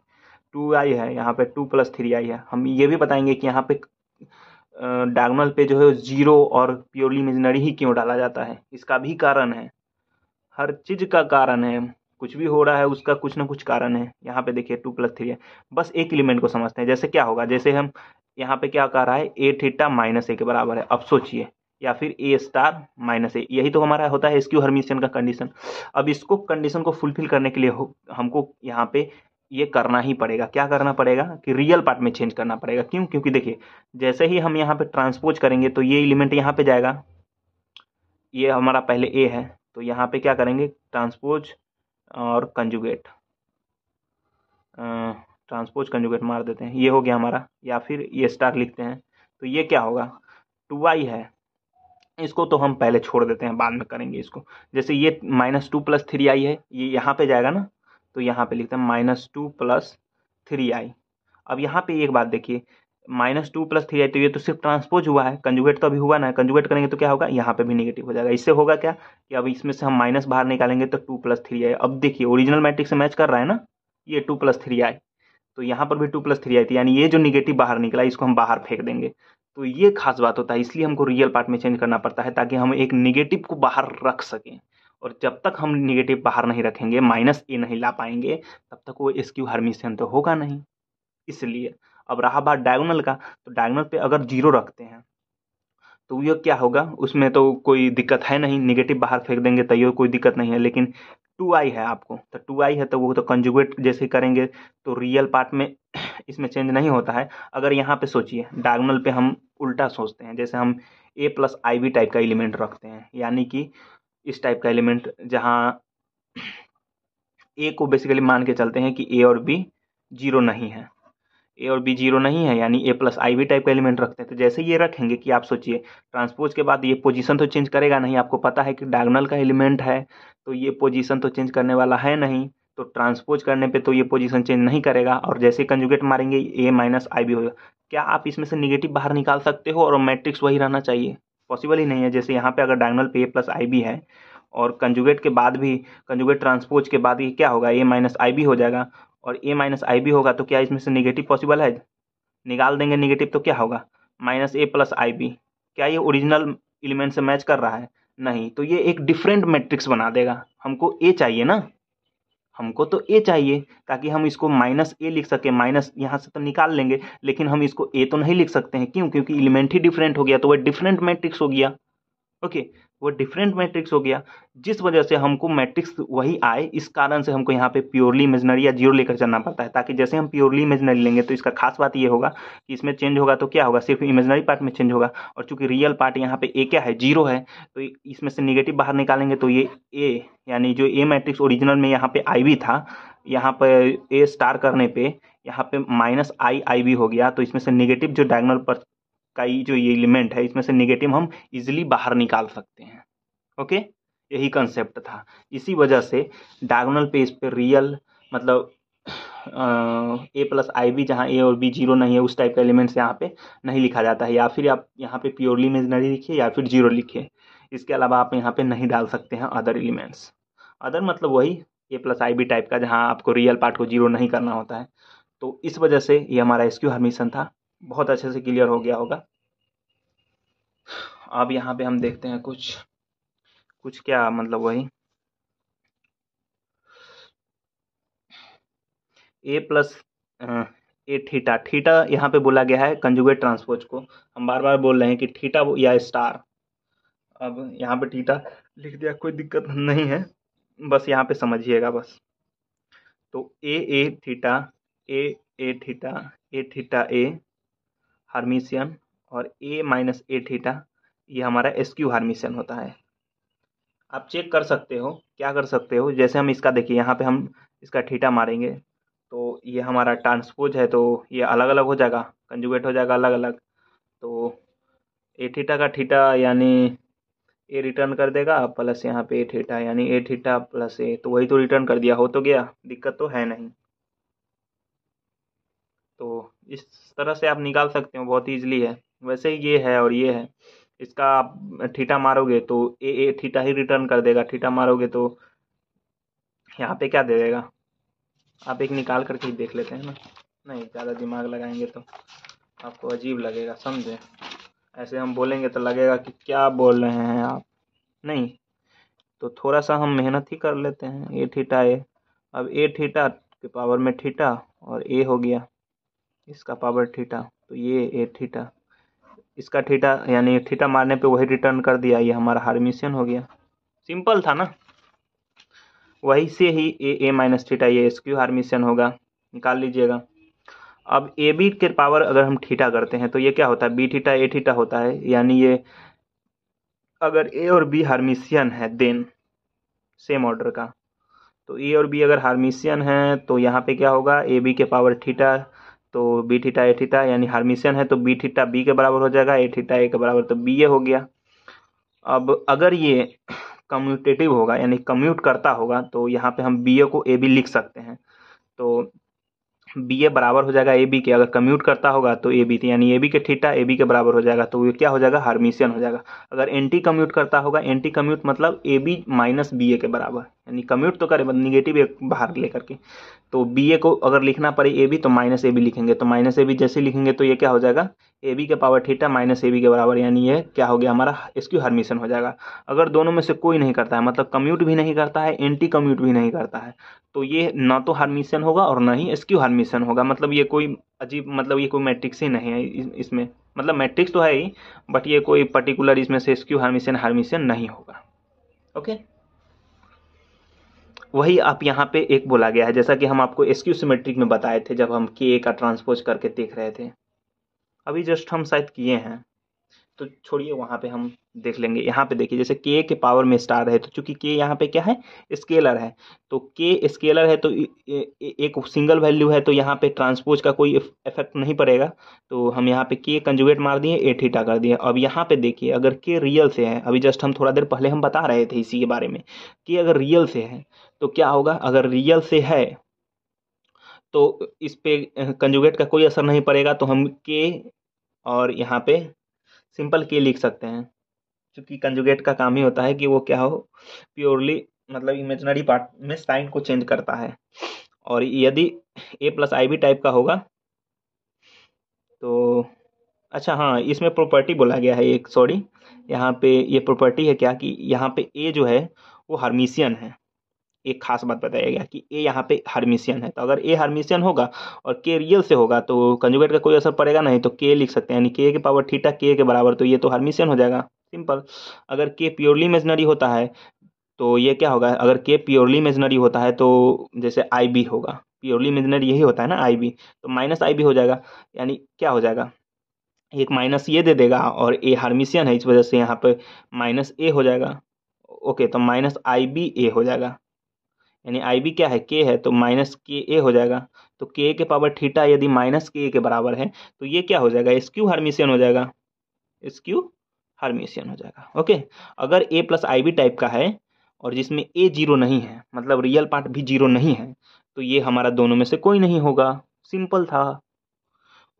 2 आई है, यहाँ पे 2 + 3 आई है। हम ये भी बताएंगे कि यहाँ पे डायगोनल पे जो है जीरो और प्योरली इमेजिनरी ही क्यों डाला जाता है, इसका भी कारण है, हर चीज का कारण है। कुछ भी हो रहा है उसका कुछ ना कुछ कारण है। यहाँ पे देखिए 2+3 है। बस एक एलिमेंट को समझते हैं। जैसे क्या होगा, जैसे हम यहाँ पे क्या कह रहा है, ए थीटा माइनस ए के बराबर है। अब सोचिए, या फिर ए स्टार माइनस ए, यही तो हमारा होता है एसक्यू हर्मिशियन का कंडीशन। अब इसको कंडीशन को फुलफिल करने के लिए हमको यहाँ पे ये करना ही पड़ेगा। क्या करना पड़ेगा कि रियल पार्ट में चेंज करना पड़ेगा। क्यों? क्योंकि देखिए जैसे ही हम यहाँ पे ट्रांसपोज करेंगे तो ये एलिमेंट यहाँ पे जाएगा, ये हमारा पहले ए है, तो यहाँ पे क्या करेंगे, ट्रांसपोज और कंजुगेट, ट्रांसपोज कंजुगेट मार देते हैं, ये हो गया हमारा। या फिर ये स्टार लिखते हैं, तो ये क्या होगा, 2i है। इसको तो हम पहले छोड़ देते हैं, बाद में करेंगे इसको। जैसे ये -2+3i है, ये यहाँ पे जाएगा ना, तो यहाँ पे लिखते हैं -2+3i। अब यहाँ पे एक बात देखिए, -2+3i, तो ये तो सिर्फ ट्रांसपोज हुआ है, कंजुगेट तो अभी हुआ ना है। कंजुगेट करेंगे तो क्या होगा, यहाँ पे भी नेगेटिव हो जाएगा। इससे होगा क्या कि अब इसमें से हम माइनस बाहर निकालेंगे तो 2+3i। अब देखिए ओरिजिनल मैट्रिक्स से मैच कर रहा है ना, ये 2+3i, तो यहाँ पर भी 2+3i थी, यानी ये जो निगेटिव बाहर निकला इसको हम बाहर फेंक देंगे। तो ये खास बात होता है, इसलिए हमको रियल पार्ट में चेंज करना पड़ता है, ताकि हम एक निगेटिव को बाहर रख सकें। और जब तक हम निगेटिव बाहर नहीं रखेंगे, -a नहीं ला पाएंगे, तब तक वो एसक्यू हर्मिशियन तो होगा नहीं। इसलिए अब रहा बात डायगोनल का, तो डायगोनल पे अगर 0 रखते हैं तो ये क्या होगा, उसमें तो कोई दिक्कत है नहीं, निगेटिव बाहर फेंक देंगे तो ये कोई दिक्कत नहीं है। लेकिन 2i है आपको, तो 2i है तो वो तो कंजुगेट जैसे करेंगे तो रियल पार्ट में इसमें चेंज नहीं होता है। अगर यहाँ पे सोचिए डायगोनल पे हम उल्टा सोचते हैं, जैसे हम a+ib टाइप का एलिमेंट रखते हैं, यानी कि इस टाइप का एलिमेंट जहाँ a को बेसिकली मान के चलते हैं कि a और b 0 नहीं है, ए और बी 0 नहीं है, यानी a+ib टाइप का एलिमेंट रखते हैं। तो जैसे ये रखेंगे कि आप सोचिए ट्रांसपोज के बाद ये पोजीशन तो चेंज करेगा नहीं, आपको पता है कि डायगोनल का एलिमेंट है तो ये पोजीशन तो चेंज करने वाला है नहीं, तो ट्रांसपोज करने पे तो ये पोजीशन चेंज नहीं करेगा। और जैसे कंजुगेट मारेंगे a-ib होगा। क्या आप इसमें से निगेटिव बाहर निकाल सकते हो और मैट्रिक्स वही रहना चाहिए? पॉसिबल ही नहीं है। जैसे यहाँ पे अगर डायगोनल पे a+ib है और कंजुगेट के बाद भी, कंजुगेट ट्रांसपोज के बाद ये क्या होगा, a-ib हो जाएगा, और a-ib होगा, तो क्या इसमें से निगेटिव पॉसिबल है? निकाल देंगे निगेटिव तो क्या होगा, -a+ib। क्या ये ओरिजिनल एलिमेंट से मैच कर रहा है? नहीं, तो ये एक डिफरेंट मैट्रिक्स बना देगा। हमको a चाहिए ना, हमको तो a चाहिए, ताकि हम इसको -a लिख सके। माइनस यहाँ से तो निकाल लेंगे, लेकिन हम इसको a तो नहीं लिख सकते हैं। क्यों? क्योंकि एलिमेंट ही डिफरेंट हो गया, तो वह डिफरेंट मैट्रिक्स हो गया। ओके, वो डिफरेंट मैट्रिक्स हो गया, जिस वजह से हमको मैट्रिक्स वही आए। इस कारण से हमको यहाँ पे प्योरली इमेजिनरी या 0 लेकर चलना पड़ता है, ताकि जैसे हम प्योरली इमेजिनरी लेंगे तो इसका खास बात ये होगा कि इसमें चेंज होगा तो क्या होगा, सिर्फ इमेजिनरी पार्ट में चेंज होगा। और चूंकि रियल पार्ट यहाँ पे ए क्या है, 0 है, तो इसमें से निगेटिव बाहर निकालेंगे तो ये ए, यानी जो ए मैट्रिक्स ओरिजिनल में यहाँ पे आई था, यहाँ पर ए स्टार करने पे यहाँ पे -i हो गया, तो इसमें से निगेटिव जो डायगोनल पर का ये जो ये एलिमेंट है, इसमें से निगेटिव हम इजिली बाहर निकाल सकते हैं। ओके, यही कंसेप्ट था। इसी वजह से डायगोनल पे इस पे रियल मतलब a+ib, जहाँ a और b 0 नहीं है, उस टाइप का एलिमेंट्स यहाँ पे नहीं लिखा जाता है। या फिर आप यहाँ पे प्योरली इमेजिनरी लिखिए या फिर 0 लिखिए, इसके अलावा आप यहाँ पे नहीं डाल सकते हैं अदर एलिमेंट्स। अदर मतलब वही a+ib टाइप का, जहाँ आपको रियल पार्ट को 0 नहीं करना होता है। तो इस वजह से ये हमारा एसक्यू हर्मिशन था। बहुत अच्छे से क्लियर हो गया होगा। अब यहाँ पे हम देखते हैं कुछ कुछ क्या मतलब वही a+a थीटा। थीटा यहाँ पे बोला गया है कंजुगेट ट्रांसपोज को। हम बार बार बोल रहे हैं कि थीटा या स्टार। अब यहाँ पे थीटा लिख दिया, कोई दिक्कत नहीं है, बस यहाँ पे समझिएगा बस। तो ए थीटा, ए थीटा, ए हार्मिशियन, और a-a थीटा ये हमारा एसक्यू हार्मिशियन होता है। आप चेक कर सकते हो, क्या कर सकते हो, जैसे हम इसका देखिए यहाँ पे हम इसका थीटा मारेंगे तो ये हमारा ट्रांसपोज है, तो ये अलग अलग हो जाएगा, कंजुगेट हो जाएगा अलग अलग। तो ए थीटा का थीटा यानी ए रिटर्न कर देगा, प्लस यहाँ पे ए थीटा यानी ए थीटा प्लस ए, तो वही तो रिटर्न कर दिया, हो तो गया, दिक्कत तो है नहीं। तो इस तरह से आप निकाल सकते हो, बहुत ईजिली है। वैसे ही ये है और ये है, इसका आप थीटा मारोगे तो ए थीटा ही रिटर्न कर देगा, थीटा मारोगे तो यहाँ पे क्या दे देगा। आप एक निकाल करके ही देख लेते हैं ना, नहीं ज़्यादा दिमाग लगाएंगे तो आपको अजीब लगेगा, समझे। ऐसे हम बोलेंगे तो लगेगा कि क्या बोल रहे हैं आप, नहीं। तो थोड़ा सा हम मेहनत ही कर लेते हैं। ए थीटा ए अब ए थीटा के पावर में थीटा और ए हो गया इसका पावर थीटा, तो ये ए थीटा इसका थीटा, यानी थीटा मारने पे वही रिटर्न कर दिया, ये हमारा हार्मिशियन हो गया। सिंपल था ना। वही से ही ए माइनस थीटा ये एसक्यू हार्मिशियन होगा, निकाल लीजिएगा। अब ए बी के पावर अगर हम थीटा करते हैं तो ये क्या होता है, बी थीटा ए थीटा होता है, यानी ये अगर ए और बी हार्मिशियन है देन सेम ऑर्डर का, तो ए और बी अगर हार्मिशियन है तो यहाँ पे क्या होगा, ए बी के पावर थीटा, तो बी थीटा ए थीटा, यानी हार्मिशियन है तो बी थीटा बी के बराबर हो जाएगा, ए थीटा ए के बराबर, तो बी ए हो गया। अब अगर ये कम्यूटेटिव होगा यानी कम्यूट करता होगा तो यहाँ पे हम बी ए को ए बी लिख सकते हैं, तो बी ए बराबर हो जाएगा ए बी के, अगर कम्यूट करता होगा तो ए बी, यानी ए बी के थीटा ए बी के बराबर हो जाएगा, तो ये क्या हो जाएगा, हार्मिशियन हो जाएगा। अगर एंटी कम्यूट करता होगा, एंटी कम्यूट मतलब ए बी माइनस बी ए के बराबर, यानी कम्यूट तो करे निगेटिव एक बाहर लेकर के, तो बी ए को अगर लिखना पड़े ए बी तो माइनस ए बी लिखेंगे, तो माइनस ए बी जैसे लिखेंगे तो ये क्या हो जाएगा, ए बी के power theta minus A B के बराबर, यानी ये क्या हो गया हमारा इसकी हार्मिशियन हो जाएगा। अगर दोनों में से कोई नहीं करता है, मतलब कम्यूट भी नहीं करता है एंटी कम्यूट भी नहीं करता है, तो ये ना तो हार्मिशियन होगा और ना ही एसक्यू हार्मिशियन होगा। मतलब ये कोई अजीब, मतलब ये कोई मैट्रिक्स ही नहीं है इसमें, मतलब मैट्रिक्स तो है ही बट ये कोई पर्टिकुलर इसमें से एसक्यू हार्मिशियन हार्मिशियन नहीं होगा। ओके, वही आप यहाँ पे एक बोला गया है, जैसा कि हम आपको एसक्यू सिमेट्रिक में बताए थे जब हम के का ट्रांसपोज करके देख रहे थे, अभी जस्ट हम शायद किए हैं, तो छोड़िए वहाँ पे हम देख लेंगे। यहाँ पे देखिए जैसे के के पावर में स्टार है, तो चूंकि के यहाँ पे क्या है, स्केलर है, तो के स्केलर है तो एक सिंगल वैल्यू है, तो यहाँ पे ट्रांसपोज का कोई इफेक्ट नहीं पड़ेगा, तो हम यहाँ पे के कंजुगेट मार दिए, ए थीटा कर दिए। अब यहाँ पे देखिए अगर के रियल से है, अभी जस्ट हम थोड़ा देर पहले हम बता रहे थे इसी के बारे में कि अगर रियल से है तो क्या होगा, अगर रियल से है तो इस पे कंजुगेट का कोई असर नहीं पड़ेगा, तो हम के और यहाँ पे सिंपल के लिख सकते हैं, क्योंकि कंजुगेट का काम ही होता है कि वो क्या हो, प्योरली मतलब इमेजिनरी पार्ट में साइन को चेंज करता है। और यदि ए प्लस आई बी टाइप का होगा तो अच्छा हाँ, इसमें प्रॉपर्टी बोला गया है एक, सॉरी, यहाँ पे ये प्रॉपर्टी है क्या कि यहाँ पे ए जो है वो हार्मिशियन है, एक खास बात बताया गया कि ए यहाँ पे हार्मिशियन है, तो अगर ए हार्मिशियन होगा और के रियल से होगा तो कंजुगेट का कोई असर पड़ेगा नहीं, तो के लिख सकते हैं, यानी के पावर थीटा के के बराबर, तो ये तो हार्मिशियन हो जाएगा, सिंपल। अगर के प्योरली इमेजिनरी होता है तो ये क्या होगा, अगर के प्योरली इमेजिनरी होता है तो जैसे आई बी होगा, प्योरली इमेजिनरी यही होता है ना आई बी, तो माइनस आई बी हो जाएगा, यानी क्या हो जाएगा, एक माइनस ये दे देगा और ए हार्मिशियन है इस वजह से यहाँ पे माइनस ए हो जाएगा। ओके, तो माइनस आई बी ए हो जाएगा, यानी आई बी क्या है, के है, तो माइनस के ए हो जाएगा, तो के के पावर थीटा यदि माइनस के के बराबर है तो ये क्या हो जाएगा, स्क्यू हार्मिशियन हो जाएगा, स्क्यू हार्मिशियन हो जाएगा। ओके, अगर ए प्लस आई बी टाइप का है और जिसमें ए जीरो नहीं है, मतलब रियल पार्ट भी जीरो नहीं है, तो ये हमारा दोनों में से कोई नहीं होगा, सिंपल था।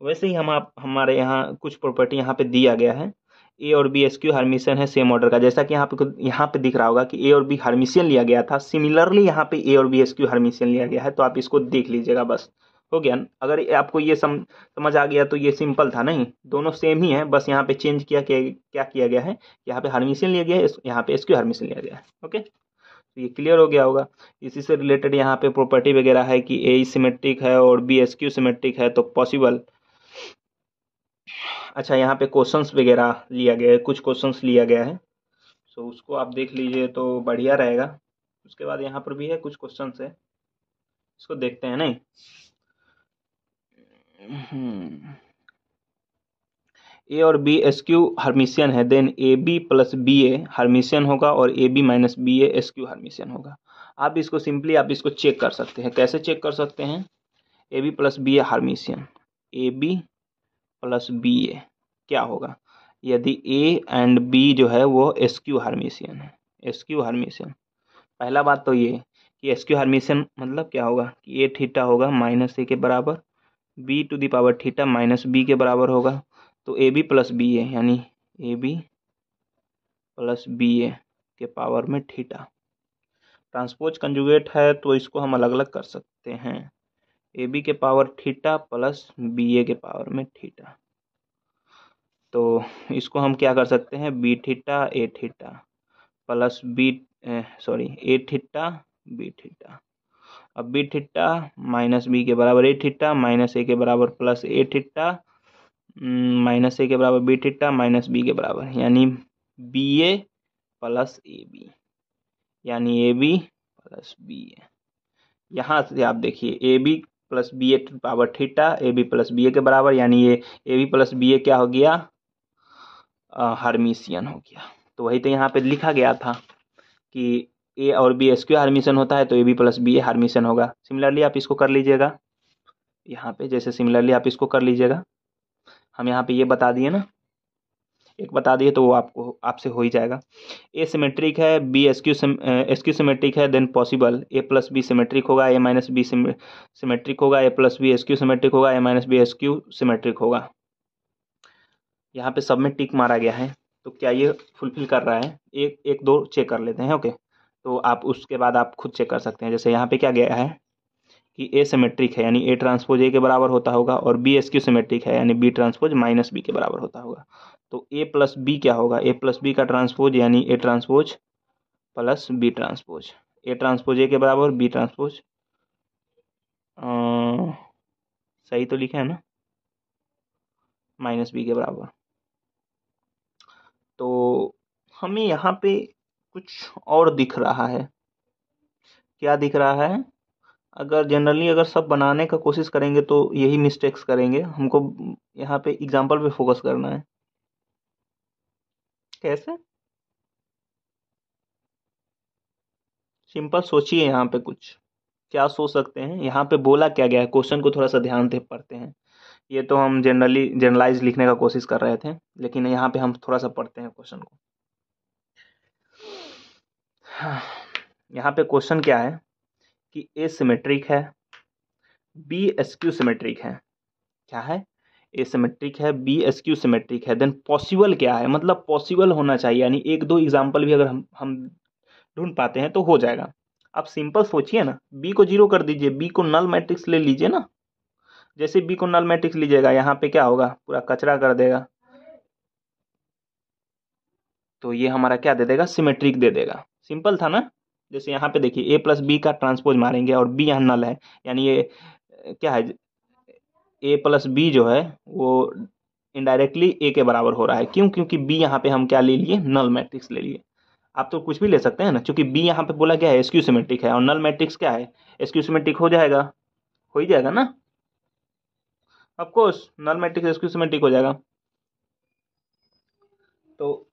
वैसे ही हम आप हमारे यहाँ कुछ प्रॉपर्टी यहाँ पे दिया गया है, ए और बी एसक्यू हार्मिशियन है सेम ऑर्डर का, जैसा कि यहाँ पे दिख रहा होगा कि ए और बी हार्मिशियन लिया गया था, सिमिलरली यहाँ पे ए और बी एसक्यू हार्मिशियन लिया गया है, तो आप इसको देख लीजिएगा, बस हो गया। अगर आपको ये समझ आ गया तो ये सिंपल था, नहीं दोनों सेम ही है, बस यहाँ पे चेंज किया क्या किया गया है, यहाँ पे हार्मिशियन लिया गया है, यहाँ पे एसक्यू हार्मिशियन लिया गया है। ओके, तो ये क्लियर हो गया होगा। इसी से रिलेटेड यहाँ पे प्रॉपर्टी वगैरह है कि ए सिमेट्रिक है और बी एसक्यू सिमेट्रिक है तो पॉसिबल। अच्छा, यहाँ पे क्वेश्चंस वगैरह लिया गया है, कुछ क्वेश्चंस लिया गया है, सो उसको आप देख लीजिए तो बढ़िया रहेगा। उसके बाद यहाँ पर भी है कुछ क्वेश्चंस है, इसको देखते हैं। नहीं, ए और बी एसक्यू हार्मिशियन है, then A B plus B A Hermitian होगा और A B minus B A skew Hermitian होगा। आप इसको सिंपली आप इसको चेक कर सकते हैं, कैसे चेक कर सकते हैं, A B plus B A Hermitian, A B plus B A क्या होगा, यदि ए एंड बी जो है वो एसक्यू हार्मिशियन है, एसक्यू हार्मिशियन, पहला बात तो ये कि एसक्यू हार्मिशियन मतलब क्या होगा कि ए थीटा होगा माइनस ए के बराबर, B to the power theta minus B के बराबर होगा, तो A B plus B A, यानी A B plus B A के पावर में थीटा। ट्रांसपोज कंजुगेट है तो इसको हम अलग अलग कर सकते हैं, ए बी के power theta plus B A के पावर में थीटा, तो इसको हम क्या कर सकते हैं, B theta A theta plus B, sorry A theta B theta, अब बी थीटा माइनस बी के बराबर ए थीटा माइनस ए के बराबर plus A theta minus A के बराबर बी थीटा माइनस बी के बराबर, यानी B A plus A B, यानी A B plus B A. यहाँ से आप देखिए A B plus B A power theta A B plus B A के बराबर, यानी ये ए बी प्लस बी ए क्या हो गया, हार्मिशियन हो गया। तो वही तो यहाँ पे लिखा गया था कि ए और बी स्क्वायर हार्मिशियन होता है, तो A B plus B A Hermitian होगा। सिमिलरली आप इसको कर लीजिएगा, यहाँ पे जैसे सिमिलरली आप इसको कर लीजिएगा। हम यहाँ पे ये बता दिए ना, एक बता दिए तो वो आपको आपसे हो ही जाएगा। ए सिमेट्रिक है, बी एसक्यू सिमेट्रिक है, देन पॉसिबल ए प्लस बी सिमेट्रिक होगा, ए माइनस बी सिमेट्रिक होगा, A plus B skew symmetric होगा, ए माइनस बी एसक्यू सिमेट्रिक होगा। यहाँ पे सब में टिक मारा गया है, तो क्या ये फुलफिल कर रहा है, एक एक दो चेक कर लेते हैं। ओके, तो आप उसके बाद आप खुद चेक कर सकते हैं। जैसे यहाँ पे क्या गया है कि ए सिमेट्रिक है, यानी ए ट्रांसपोज ए के बराबर होता होगा, और बी एसक्यू सिमेट्रिक है, यानी बी ट्रांसपोज माइनस बी के बराबर होता होगा। तो ए प्लस बी क्या होगा, ए प्लस बी का ट्रांसपोज, यानी A transpose plus B transpose. A transpose A के बराबर, बी ट्रांसपोज सही तो लिखा है ना, माइनस बी के बराबर। तो हमें यहाँ पे कुछ और दिख रहा है। क्या दिख रहा है, अगर जनरली अगर सब बनाने का कोशिश करेंगे तो यही मिस्टेक्स करेंगे। हमको यहाँ पे एग्जाम्पल पे फोकस करना है। कैसे, सिंपल सोचिए। यहाँ पे कुछ क्या सोच सकते हैं, यहाँ पे बोला क्या गया है, क्वेश्चन को थोड़ा सा ध्यान से पढ़ते हैं। ये तो हम जनरली जनरलाइज लिखने का कोशिश कर रहे थे, लेकिन यहाँ पे हम थोड़ा सा पढ़ते हैं क्वेश्चन को। यहाँ पे क्वेश्चन क्या है कि ए सिमेट्रिक है, बी एसक्यू सिमेट्रिक है। क्या है, ए सिमेट्रिक है, बी एसक्यू सिमेट्रिक है, देन पॉसिबल क्या है, मतलब पॉसिबल होना चाहिए, यानी एक दो एग्जाम्पल भी अगर हम ढूंढ पाते हैं तो हो जाएगा। आप सिंपल सोचिए ना, बी को जीरो कर दीजिए, बी को नल मैट्रिक्स ले लीजिए ना। जैसे बी को नल मैट्रिक्स लीजिएगा, यहाँ पे क्या होगा, पूरा कचरा कर देगा, तो ये हमारा क्या दे देगा, सिमेट्रिक दे देगा। सिंपल था ना। जैसे यहाँ पे देखिए ए प्लस बी का ट्रांसपोज मारेंगे और बी यहाँ नल है, यानी ये क्या है, ए प्लस बी जो है वो इनडायरेक्टली ए के बराबर हो रहा है। क्यों, क्योंकि बी यहाँ पे हम क्या ले लिए, नल मैट्रिक्स ले लिए। आप तो कुछ भी ले सकते हैं ना, क्योंकि बी यहाँ पे बोला गया है एसक्यू सिमेट्रिक है, और नल मैट्रिक्स क्या है, एसक्यू सिमेट्रिक हो जाएगा, हो ही जाएगा ना। Of course null matrix skew symmetric हो जाएगा। तो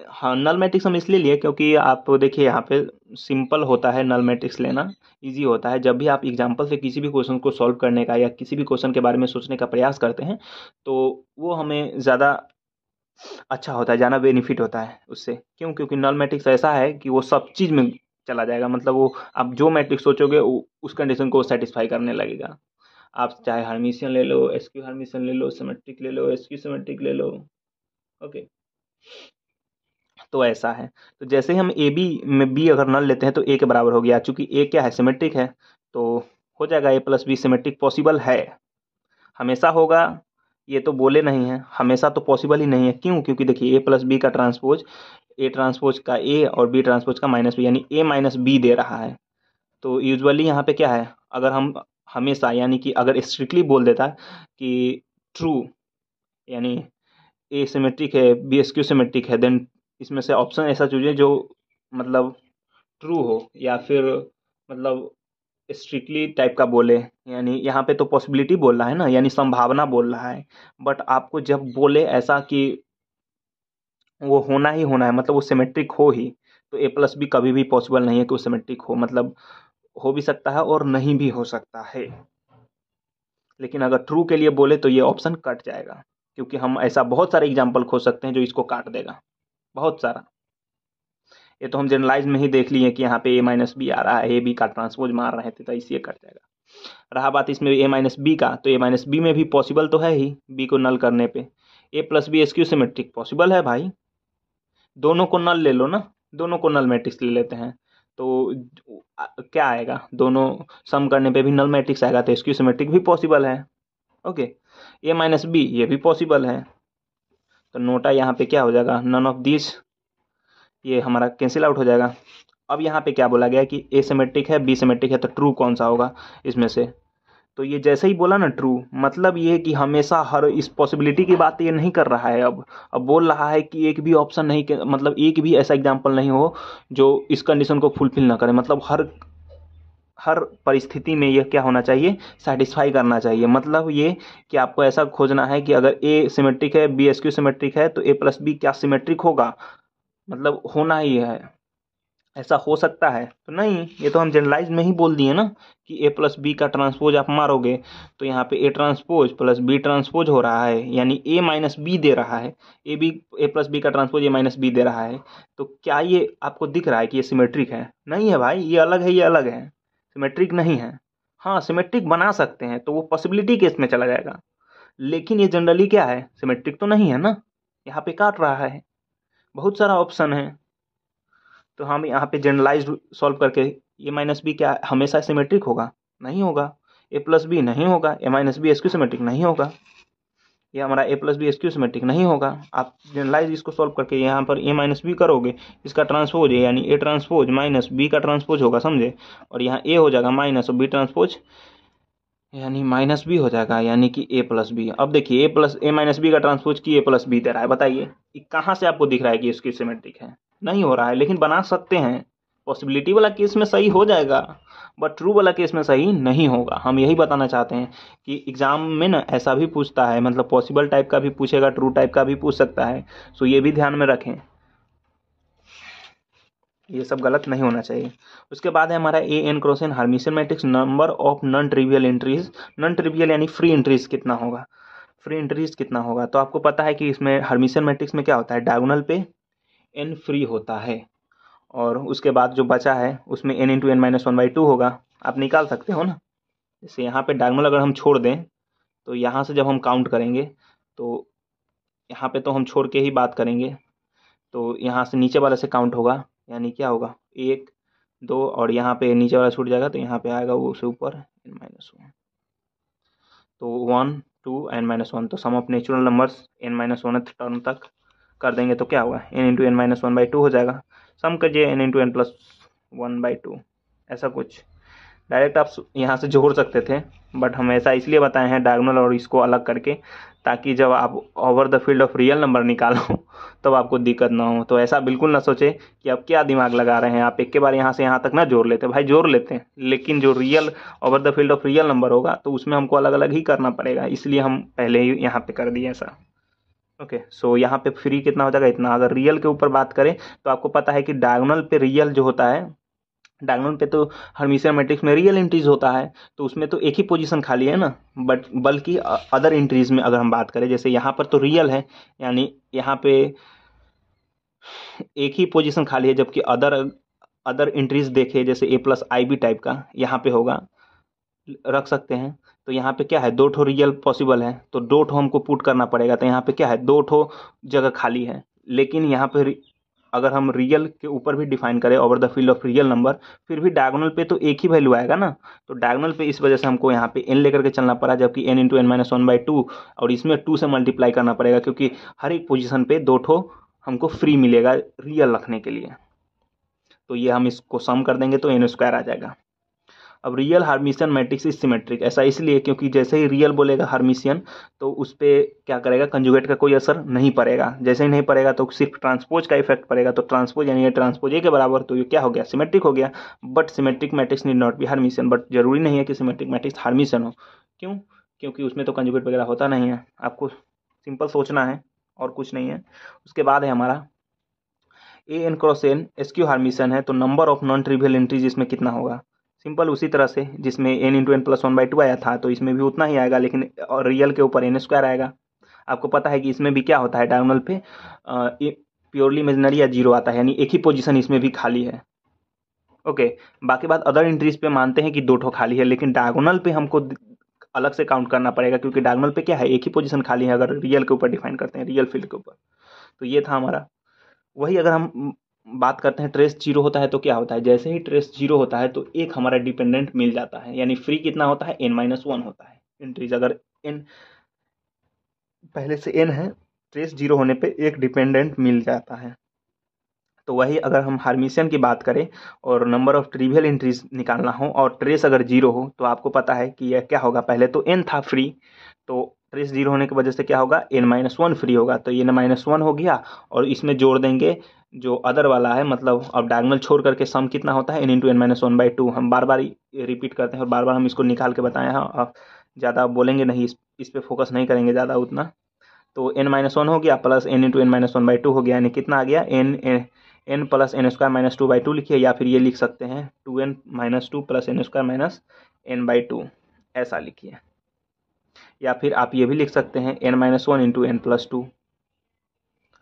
हाँ, नल मैट्रिक्स हम इसलिए लिए क्योंकि आप देखिए यहाँ पे सिंपल होता है नल मैट्रिक्स लेना, इजी होता है। जब भी आप एग्जांपल से किसी भी क्वेश्चन को सॉल्व करने का या किसी भी क्वेश्चन के बारे में सोचने का प्रयास करते हैं, तो वो हमें ज़्यादा अच्छा होता है, ज़्यादा बेनिफिट होता है उससे। क्यों, क्योंकि नल मैट्रिक्स ऐसा है कि वो सब चीज़ में चला जाएगा, मतलब वो आप जो मैट्रिक्स सोचोगे उस कंडीशन को सेटिस्फाई करने लगेगा। आप चाहे हार्मिशियन ले लो, एसक्यू हार्मिशियन ले लो, सिमेट्रिक ले लो, एसक्यू सिमेट्रिक ले लो। ओके, तो ऐसा है। तो जैसे ही हम ए बी में बी अगर नल लेते हैं तो ए के बराबर हो गया, चूंकि ए क्या है, सिमेट्रिक है, तो हो जाएगा ए प्लस बी सिमेट्रिक। पॉसिबल है, हमेशा होगा ये तो बोले नहीं है, हमेशा तो पॉसिबल ही नहीं है। क्यों, क्योंकि देखिए ए प्लस बी का ट्रांसपोज, ए ट्रांसपोज का ए और बी ट्रांसपोज का माइनस बी, यानी ए माइनस बी दे रहा है। तो यूजुअली यहाँ पे क्या है, अगर हम हमेशा, यानी कि अगर स्ट्रिक्टली बोल देता कि ट्रू, यानी ए सिमेट्रिक है, बी एस क्यू सिमेट्रिक है, देन इसमें से ऑप्शन ऐसा चूजिए जो मतलब ट्रू हो, या फिर मतलब स्ट्रिक्टली टाइप का बोले। यानी यहाँ पे तो पॉसिबिलिटी बोल रहा है ना, यानी संभावना बोल रहा है। बट आपको जब बोले ऐसा कि वो होना ही होना है, मतलब वो सिमेट्रिक हो ही, तो ए प्लस बी कभी भी पॉसिबल नहीं है कि वो सिमेट्रिक हो। मतलब हो भी सकता है और नहीं भी हो सकता है, लेकिन अगर ट्रू के लिए बोले तो ये ऑप्शन कट जाएगा, क्योंकि हम ऐसा बहुत सारे एग्जाम्पल खोज सकते हैं जो इसको काट देगा, बहुत सारा। ये तो हम जनरलाइज में ही देख लिए कि यहाँ पे ए माइनस बी आ रहा है, ए बी का ट्रांसपोज मार रहे थे, तो इसलिए कट जाएगा। रहा बात इसमें ए माइनस बी का, तो ए माइनस बी में भी पॉसिबल तो है ही, बी को नल करने पे। A plus B skew symmetric possible है भाई, दोनों को नल ले लो ना, दोनों को नल मैट्रिक्स ले लेते हैं, तो क्या आएगा, दोनों सम करने पे भी नल मैट्रिक्स आएगा, तो एसक्यू सिमेट्रिक भी पॉसिबल है। ओके, ए माइनस बी ये भी पॉसिबल है, तो नोटा यहाँ पे क्या हो जाएगा, नन ऑफ दिस, ये हमारा कैंसिल आउट हो जाएगा। अब यहाँ पे क्या बोला गया कि ए सिमेट्रिक है, बी सिमेट्रिक है, तो ट्रू कौन सा होगा इसमें से? तो ये जैसे ही बोला ना ट्रू, मतलब ये कि हमेशा हर इस पॉसिबिलिटी की बात ये नहीं कर रहा है। अब बोल रहा है कि एक भी ऑप्शन नहीं, मतलब एक भी ऐसा एग्जाम्पल नहीं हो जो इस कंडीशन को फुलफिल ना करे। मतलब हर हर परिस्थिति में ये क्या होना चाहिए, सेटिस्फाई करना चाहिए। मतलब ये कि आपको ऐसा खोजना है कि अगर ए सिमेट्रिक है, बी एसक्यू सिमेट्रिक है, तो ए प्लस बी क्या सिमेट्रिक होगा, मतलब होना ही है। ऐसा हो सकता है तो नहीं, ये तो हम जनरलाइज में ही बोल दिए ना कि ए प्लस बी का ट्रांसपोज आप मारोगे तो यहाँ पे A transpose plus B transpose हो रहा है, यानी ए माइनस बी दे रहा है। ए प्लस बी का ट्रांसपोज ए माइनस बी दे रहा है। तो क्या ये आपको दिख रहा है कि ये सिमेट्रिक है? नहीं है भाई, ये अलग है, ये अलग है, सिमेट्रिक नहीं है। हाँ, सिमेट्रिक बना सकते हैं तो वो पॉसिबिलिटी केस में चला जाएगा, लेकिन ये जनरली क्या है, सिमेट्रिक तो नहीं है ना। यहाँ पे काट रहा है, बहुत सारा ऑप्शन है। तो हम यहाँ पे जनरलाइज सॉल्व करके ए माइनस बी क्या हमेशा सिमेट्रिक होगा? नहीं होगा। ए प्लस बी नहीं होगा, ए माइनस बी एसक्यू सिमेट्रिक नहीं होगा, ये हमारा ए प्लस बी एसक्यू सिमेट्रिक नहीं होगा। आप जनरलाइज इसको सॉल्व करके यहाँ पर ए माइनस बी करोगे, इसका ट्रांसपोज है यानी ए ट्रांसपोज माइनस बी का ट्रांसपोज होगा, समझे? और यहाँ ए हो जाएगा माइनस और बी ट्रांसपोज यानी माइनस बी हो जाएगा, यानी कि ए प्लस बी। अब देखिए ए माइनस बी का ट्रांसपोज की ए प्लस बी दे रहा है, बताइए कहाँ से आपको दिख रहा है कि इसकी सिमेट्रिक है? नहीं हो रहा है, लेकिन बना सकते हैं। पॉसिबिलिटी वाला केस में सही हो जाएगा, बट ट्रू वाला केस में सही नहीं होगा। हम यही बताना चाहते हैं कि एग्जाम में ना ऐसा भी पूछता है, मतलब पॉसिबल टाइप का भी पूछेगा, ट्रू टाइप का भी पूछ सकता है। सो ये भी ध्यान में रखें, ये सब गलत नहीं होना चाहिए। उसके बाद है हमारा A N cross N Hermitian matrix, number of non trivial entries. Non trivial यानी फ्री एंट्रीज कितना होगा, फ्री एंट्रीज कितना होगा? तो आपको पता है कि इसमें हर्मिशियन मैट्रिक्स में क्या होता है, डायगोनल पे एन फ्री होता है, और उसके बाद जो बचा है उसमें n into N minus one by two होगा। आप निकाल सकते हो ना। जैसे यहाँ पे डायगोनल अगर हम छोड़ दें तो यहाँ से जब हम काउंट करेंगे तो यहाँ पे तो हम छोड़ के ही बात करेंगे, तो यहाँ से नीचे वाले से काउंट होगा, यानी क्या होगा, एक दो, और यहाँ पे नीचे वाला छूट जाएगा तो यहाँ पे आएगा वो उससे ऊपर एन माइनस वन, तो one two N minus one. तो sum of natural numbers N minus one term तक कर देंगे तो क्या होगा, N into N minus one by two हो जाएगा। सम करिए N into N plus one by two, ऐसा कुछ। डायरेक्ट आप यहाँ से जोड़ सकते थे, बट हम ऐसा इसलिए बताए हैं डायगोनल और इसको अलग करके, ताकि जब आप over the field of real number निकालो तब आपको दिक्कत ना हो। तो ऐसा बिल्कुल ना सोचे कि आप क्या दिमाग लगा रहे हैं, आप एक के बार यहाँ से यहाँ तक ना जोड़ लेते, भाई जोड़ लेते हैं, लेकिन जो real over the field of real number होगा तो उसमें हमको अलग अलग ही करना पड़ेगा, इसलिए हम पहले ही यहाँ पे कर दिए ऐसा। ओके, सो यहाँ पे फ्री कितना हो जाएगा, इतना। अगर रियल के ऊपर बात करें तो आपको पता है कि डायगोनल पे रियल जो होता है, डायगोनल पे तो हर्मिशियन मैट्रिक्स में रियल एंट्रीज होता है, तो उसमें तो एक ही पोजीशन खाली है ना। बट बल्कि अदर एंट्रीज में अगर हम बात करें, जैसे यहाँ पर तो रियल है, यानी यहाँ पे एक ही पोजीशन खाली है, जबकि अदर अदर एंट्रीज देखे जैसे ए प्लस आई बी टाइप का यहाँ पे होगा, रख सकते हैं। तो यहाँ पे क्या है, दो ठो रियल पॉसिबल है, तो दो ठो हमको पुट करना पड़ेगा, तो यहाँ पे क्या है, दो ठो जगह खाली है। लेकिन यहाँ पे अगर हम रियल के ऊपर भी डिफाइन करें over the field of real number, फिर भी डायगोनल पे तो एक ही वैल्यू आएगा ना। तो डायगोनल पे इस वजह से हमको यहाँ पे एन लेकर के चलना पड़ा, जबकि n into N minus one by two, और इसमें टू से मल्टीप्लाई करना पड़ेगा, क्योंकि हर एक पोजीशन पे दो ठो हमको फ्री मिलेगा रियल रखने के लिए। तो ये हम इसको सम कर देंगे तो एन स्क्वायर आ जाएगा। अब रियल हार्मिशियन मैट्रिक्स इज सिमेट्रिक, ऐसा इसलिए क्योंकि जैसे ही रियल बोलेगा हार्मिशियन तो उस पर क्या करेगा, कंजुगेट का कोई असर नहीं पड़ेगा। जैसे ही नहीं पड़ेगा तो सिर्फ ट्रांसपोज का इफेक्ट पड़ेगा, तो ट्रांसपोज यानी ये ट्रांसपोज ए के बराबर, तो ये क्या हो गया, सिमेट्रिक हो गया। But symmetric matrix need not be Hermitian, but जरूरी नहीं है कि सिमेट्रिक मैट्रिक्स हार्मिशियन हो। क्यों? क्योंकि उसमें तो कंजुगेट वगैरह होता नहीं है, आपको सिंपल सोचना है और कुछ नहीं है। उसके बाद है हमारा A N cross n skew Hermitian है, तो number of non trivial entries इसमें कितना होगा, सिंपल उसी तरह से जिसमें n into N plus one by two आया था, तो इसमें भी उतना ही आएगा, लेकिन और रियल के ऊपर एन स्क्वायर आएगा। आपको पता है कि इसमें भी क्या होता है, डायगोनल पे प्योरली इमेजिनरी या जीरो आता है, यानी एक ही पोजीशन इसमें भी खाली है। ओके, बाकी बात अदर एंट्रीज पे मानते हैं कि दो ठो खाली है, लेकिन डायगोनल पे हमको अलग से काउंट करना पड़ेगा, क्योंकि डायगोनल पे क्या है, एक ही पोजीशन खाली है अगर रियल के ऊपर डिफाइन करते हैं, रियल फील्ड के ऊपर। तो ये था हमारा। वही अगर हम बात करते हैं ट्रेस जीरो होता है तो क्या होता है, जैसे ही ट्रेस जीरो होता है तो एक हमारा डिपेंडेंट मिल जाता है, यानी फ्री कितना होता है, एन माइनस वन होता है एंट्रीज। अगर एन पहले से एन है, ट्रेस जीरो होने पे एक डिपेंडेंट मिल जाता है। तो वही अगर हम हार्मिशियन की बात करें और नंबर ऑफ ट्रिवियल एंट्रीज निकालना हो और ट्रेस अगर जीरो हो, तो आपको पता है कि यह क्या होगा, पहले तो n था फ्री, तो ट्रेस जीरो होने की वजह से क्या होगा, n-1 फ्री होगा, तो ये n-1 हो गया और इसमें जोड़ देंगे जो अदर वाला है, मतलब अब डायगोनल छोड़ करके सम कितना होता है, n इंटू n-1/2। हम बार बार रिपीट करते हैं और बार बार हम इसको निकाल के बताए हैं, अब ज़्यादा बोलेंगे नहीं, इस पर फोकस नहीं करेंगे ज़्यादा उतना। तो n-1 हो गया प्लस n इंटू n-1/2 हो गया, यानी कितना आ गया, n प्लस n² -2/2 लिखिए, या फिर ये लिख सकते हैं 2n-2 प्लस n² -n/2 ऐसा लिखिए, या फिर आप ये भी लिख सकते हैं n-1 इंटू n+2।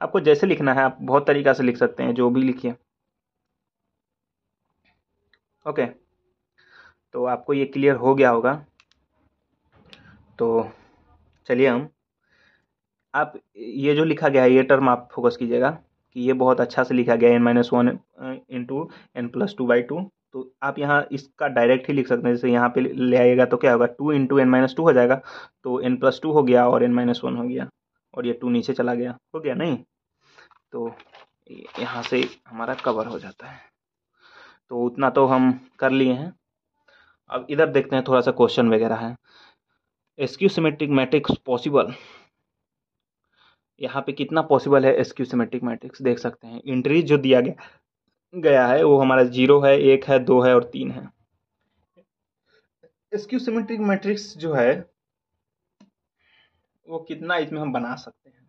आपको जैसे लिखना है, आप बहुत तरीका से लिख सकते हैं, जो भी लिखिए। ओके, तो आपको ये क्लियर हो गया होगा। तो चलिए आप ये जो लिखा गया है ये टर्म आप फोकस कीजिएगा कि ये बहुत अच्छा से लिखा गया है, n-1 इंटू n+2/2। तो आप यहाँ इसका डायरेक्ट ही लिख सकते हैं, जैसे यहाँ पे ले आइएगा तो क्या होगा, 2 इंटू n-2 हो जाएगा, तो n+2 हो गया और n-1 हो गया, और ये 2 नीचे चला गया, हो गया नहीं, तो यहाँ से हमारा कवर हो जाता है। तो उतना तो हम कर लिए हैं। अब इधर देखते हैं, थोड़ा सा क्वेश्चन वगैरह है। एस्क्यू सिमेट्रिक मैट्रिक्स पॉसिबल, यहाँ पे कितना पॉसिबल है एस्क्यू सिमेट्रिक मैट्रिक्स देख सकते हैं। इंट्रीज जो दिया गया है वो हमारा 0 है, 1 है, 2 है और 3 है। एस्क्यू सिमेट्रिक मैट्रिक्स जो है वो कितना इसमें हम बना सकते हैं,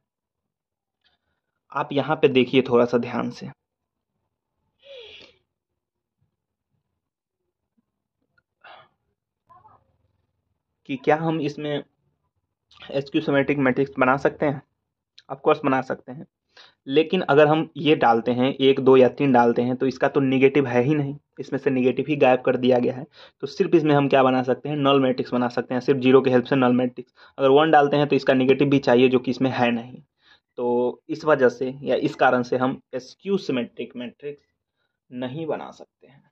आप यहाँ पे देखिए थोड़ा सा ध्यान से कि क्या हम इसमें एस्क्यू सिमेट्रिक मैट्रिक्स बना सकते हैं। ऑफ कोर्स बना सकते हैं, लेकिन अगर हम ये डालते हैं 1, 2 या 3 डालते हैं तो इसका तो निगेटिव है ही नहीं, इसमें से निगेटिव ही गायब कर दिया गया है। तो सिर्फ इसमें हम क्या बना सकते हैं, नल मैट्रिक्स बना सकते हैं, सिर्फ 0 की हेल्प से नल मैट्रिक्स। अगर 1 डालते हैं तो इसका निगेटिव भी चाहिए, जो कि इसमें है नहीं। तो इस वजह से या इस कारण से हम एस्क्यू सिमेट्रिक मैट्रिक्स नहीं बना सकते हैं।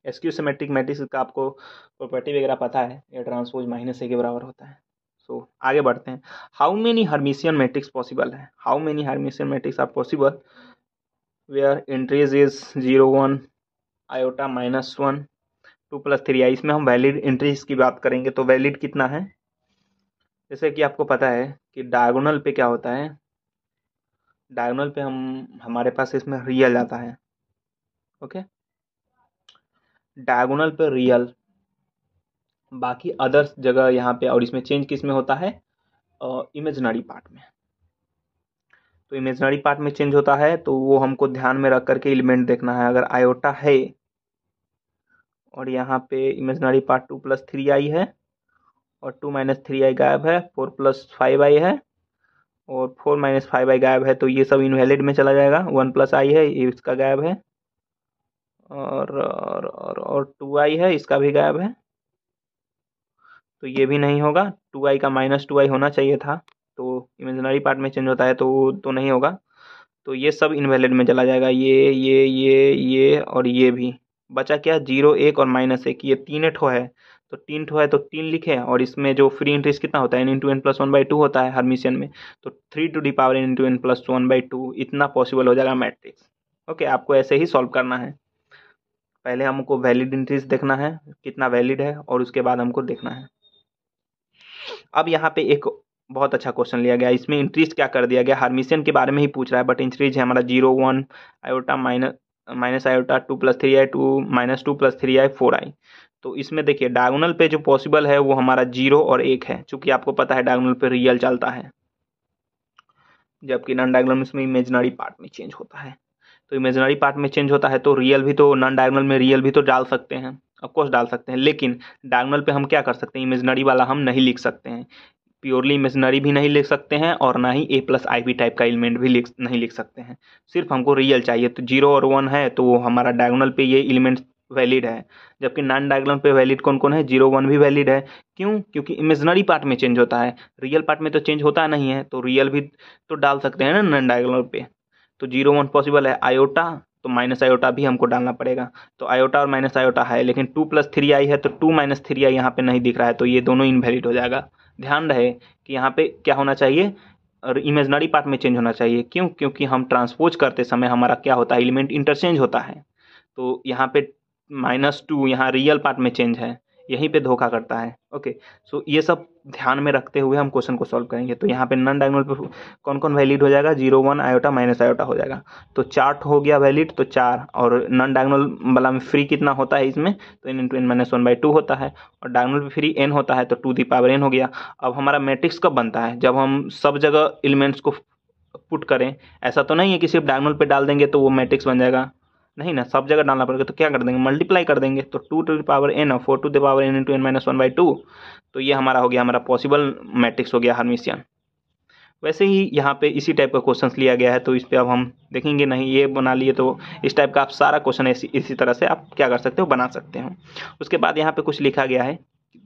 एस्क्यू सिमेट्रिक मैट्रिक्स का आपको प्रॉपर्टी वगैरह पता है, ये ट्रांसपोज -a के बराबर होता है। सो आगे बढ़ते हैं। How many Hermitian matrix possible है, how many Hermitian matrix are possible where entries is 0, 1 iota -1 2 + 3i। इसमें हम वैलिड एंट्रीज की बात करेंगे, तो वैलिड कितना है, जैसे कि आपको पता है कि डायगोनल पे क्या होता है, डायगोनल पे हमारे पास इसमें रियल आता है। ओके, डायगोनल पे रियल, बाकी अदर्स जगह यहाँ पे, और इसमें चेंज किस में होता है, इमेजिनरी पार्ट में। तो इमेजिनरी पार्ट में चेंज होता है, तो वो हमको ध्यान में रख करके एलिमेंट देखना है। अगर आयोटा है और यहाँ पे इमेजिनरी पार्ट 2 + 3i है और 2 - 3i गायब है, 4 + 5i है और 4 - 5i गायब है, तो ये सब इनवैलिड में चला जाएगा। 1 + i है, ये इसका गायब है, और 2i है, इसका भी गायब है, तो ये भी नहीं होगा। 2i का -2i होना चाहिए था, तो इमेजिनरी पार्ट में चेंज होता है तो नहीं होगा, तो ये सब इनवैलिड में चला जाएगा। ये और ये भी बचा क्या, 0, 1 और -1, ये 3 ठो है, तो 3 ठो है तो 3 लिखे, और इसमें जो फ्री इंट्रीज कितना होता है, n इंटू n+1/2 होता है हर्मिशियन में, तो 3n इंटू n+1/2 इतना पॉसिबल हो जाएगा मैट्रिक्स। ओके, आपको ऐसे ही सॉल्व करना है। पहले हमको वैलिड इंट्रीज देखना है कितना वैलिड है, और उसके बाद हमको देखना है। अब यहाँ पे एक बहुत अच्छा क्वेश्चन लिया गया, इसमें इंट्रीज क्या कर दिया गया, हार्मिशियन के बारे में ही पूछ रहा है, बट इंट्रीज है हमारा 0, 1 iota minus iota 2 + 3i 2 + 3i 4i। तो इसमें देखिए डायगोनल पे जो पॉसिबल है वो हमारा 0 और 1 है, चूंकि आपको पता है डायगोनल पे रियल चलता है, जबकि नॉन डायगोनल में इमेजिनरी पार्ट में चेंज होता है। तो इमेजिनरी पार्ट में चेंज होता है तो रियल भी, तो नॉन डायगोनल में रियल भी तो डाल सकते हैं, ऑफकोर्स डाल सकते हैं, लेकिन डायगोनल पे हम क्या कर सकते हैं, इमेजिनरी वाला हम नहीं लिख सकते हैं, प्योरली इमेजिनरी भी नहीं लिख सकते हैं, और ना ही a+ib टाइप का एलिमेंट भी नहीं लिख सकते हैं, सिर्फ हमको रियल चाहिए। तो 0 और 1 है तो हमारा डायगोनल पे ये एलिमेंट वैलिड है, जबकि नॉन डायगोनल पे वैलिड कौन कौन है, 0, 1 भी वैलिड है। क्यों, क्योंकि इमेजिनरी पार्ट में चेंज होता है, रियल पार्ट में तो चेंज होता नहीं है, तो रियल भी तो डाल सकते हैं ना नॉन डायगोनल पे। तो 0, 1 पॉसिबल है, आयोटा तो माइनस आयोटा भी हमको डालना पड़ेगा, तो आयोटा और माइनस आयोटा है, लेकिन 2 + 3i है तो 2 - 3i यहाँ पे नहीं दिख रहा है, तो ये दोनों इनवैलिड हो जाएगा। ध्यान रहे कि यहाँ पे क्या होना चाहिए, और इमेजनरी पार्ट में चेंज होना चाहिए। क्यों? क्योंकि हम ट्रांसपोज करते समय हमारा क्या होता है, एलिमेंट इंटरचेंज होता है। तो यहाँ पे -2 यहाँ रियल पार्ट में चेंज है, यहीं पे धोखा करता है। ओके, सो ये सब ध्यान में रखते हुए हम क्वेश्चन को सॉल्व करेंगे। तो यहाँ पे नॉन डायगोनल पे कौन कौन वैलिड हो जाएगा, 0 1 आयोटा माइनस आयोटा हो जाएगा। तो 4 हो गया वैलिड, तो 4, और नॉन डायगोनल वाला में फ्री कितना होता है इसमें, तो n इंटू एन माइनस 1/2 होता है, और डायगोनल पे फ्री n होता है, तो 2 दी पावर n हो गया। अब हमारा मैट्रिक्स कब बनता है, जब हम सब जगह एलिमेंट्स को पुट करें। ऐसा तो नहीं है कि सिर्फ डायगोनल पे डाल देंगे तो वो मैट्रिक्स बन जाएगा, नहीं ना, सब जगह डालना पड़ेगा। तो क्या कर देंगे, मल्टीप्लाई कर देंगे। तो 2 टू द पावर n और 4 to the power n into N minus 1/2, तो ये हमारा हो गया, हमारा पॉसिबल मैट्रिक्स हो गया हर्मिशियन। वैसे ही यहाँ पे इसी टाइप का क्वेश्चन लिया गया है, तो इस पे अब हम देखेंगे नहीं, ये बना लिए तो इस टाइप का आप सारा क्वेश्चन इसी तरह से आप क्या कर सकते हो, बना सकते हो। उसके बाद यहाँ पे कुछ लिखा गया है,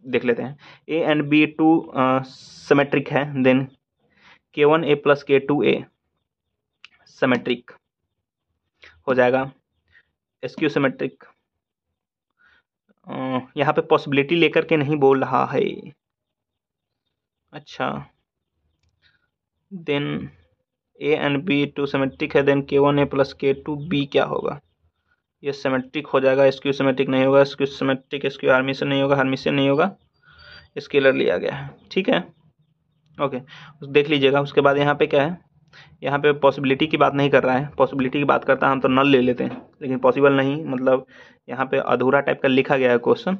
देख लेते हैं। A and B two symmetric है, then K1A plus K2A symmetric हो जाएगा, एसक्यू सिमेट्रिक। यहाँ पे पॉसिबिलिटी लेकर के नहीं बोल रहा है, अच्छा। Then A and B two symmetric है, देन K1A प्लस K2B क्या होगा, ये सिमेट्रिक हो जाएगा, एसक्यू सिमेट्रिक नहीं होगा, एसक्यू सिमेट्रिक, एसक्यू हार्मिशन नहीं होगा, हार्मिशन नहीं होगा, स्केलर लिया गया है, ठीक है। ओके, देख लीजिएगा। उसके बाद यहाँ पे क्या है, यहाँ पे पॉसिबिलिटी की बात नहीं कर रहा है, पॉसिबिलिटी की बात करता है हम तो नल ले लेते हैं, लेकिन पॉसिबल नहीं, मतलब यहाँ पे अधूरा टाइप का लिखा गया है क्वेश्चन,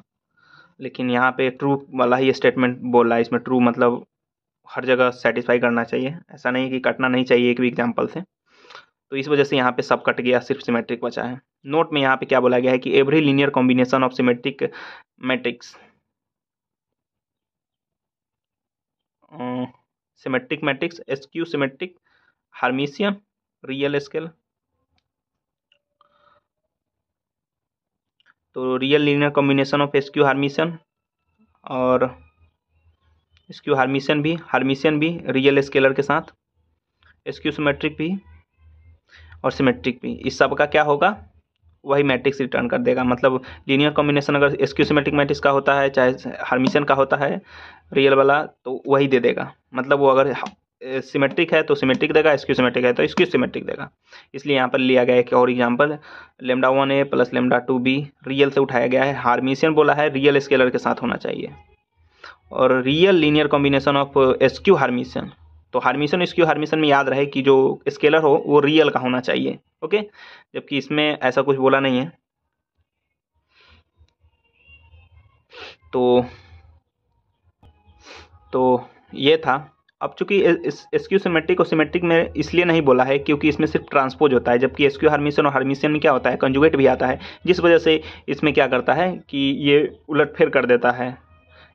लेकिन यहाँ पे ट्रू वाला ही स्टेटमेंट बोल रहा है। इसमें ट्रू मतलब हर जगह सेटिस्फाई करना चाहिए, ऐसा नहीं कि कटना नहीं चाहिए एक भी एग्जाम्पल से। तो इस वजह से यहाँ पे सब कट गया, सिर्फ सिमेट्रिक बचा है। नोट में यहाँ पे क्या बोला गया है कि every linear combination of symmetric matrix, symmetric matrix, skew symmetric, Hermitian, real scale. तो real linear combination of skew Hermitian, और एसक्यू हार्मिशियन भी रियल स्केलर के साथ, एसक्यू सिमेट्रिक भी और सिमेट्रिक भी, इस सब का क्या होगा, वही मैट्रिक्स रिटर्न कर देगा। मतलब लीनियर कॉम्बिनेशन अगर एसक्यू सिमेट्रिक मैट्रिक्स का होता है, चाहे हार्मिशियन का होता है रियल वाला, तो वही दे देगा। मतलब वो अगर सिमेट्रिक है तो सिमेट्रिक देगा, एसक्यू सिमेट्रिक है तो एसक्यू सिमेट्रिक देगा। इसलिए यहाँ पर लिया गया है एक और example, λ1A plus λ2B real से उठाया गया है, हार्मिशियन बोला है रियल स्केलर के साथ होना चाहिए, और real linear combination of skew Hermitian. तो हार्मिशियन एसक्यू हार्मिशियन में याद रहे कि जो स्केलर हो वो रियल का होना चाहिए, ओके, जबकि इसमें ऐसा कुछ बोला नहीं है। तो ये था। अब चूंकि एसक्यू सिमेट्रिक और सिमेट्रिक में इसलिए नहीं बोला है क्योंकि इसमें सिर्फ ट्रांसपोज होता है, जबकि एसक्यू हार्मिशियन और हार्मिशियन में क्या होता है, कंजुगेट भी आता है, जिस वजह से इसमें क्या करता है कि ये उलटफेर कर देता है।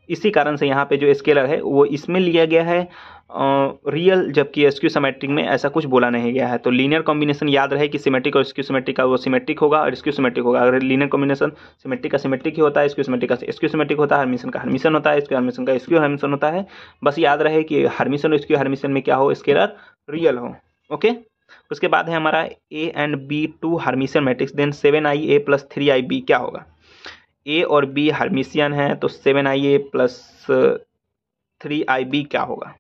इसी कारण से यहाँ पे जो स्केलर है वो इसमें लिया गया है रियल, जबकि एसक्यू सिमेट्रिक में ऐसा कुछ बोला नहीं गया है। तो लीनियर कॉम्बिनेशन याद रहे कि सिमेट्रिक और एसक्यू सिमेट्रिक का वो सिमेट्रिक होगा और एसक्यू सिमेट्रिक होगा। अगर लीनियर कॉम्बिनेशन सिमेट्रिक का सिमेट्रिक ही होता है, एसक्यू सिमेट्रिक का एसक्यू सिमेट्रिक होता है, हार्मिशियन का हार्मिशियन होता है, एसक्यू हार्मिशियन का एसक्यू हार्मिशियन होता है। बस याद रहे कि हार्मिशियन और एसक्यू हार्मिशियन में क्या हो, स्केलर रियल हो, ओके। उसके बाद है हमारा A and B two Hermitian matrix, then 7IA plus 3IB क्या होगा। ए और बी हार्मिशियन है तो 7IA प्लस 3IB क्या होगा।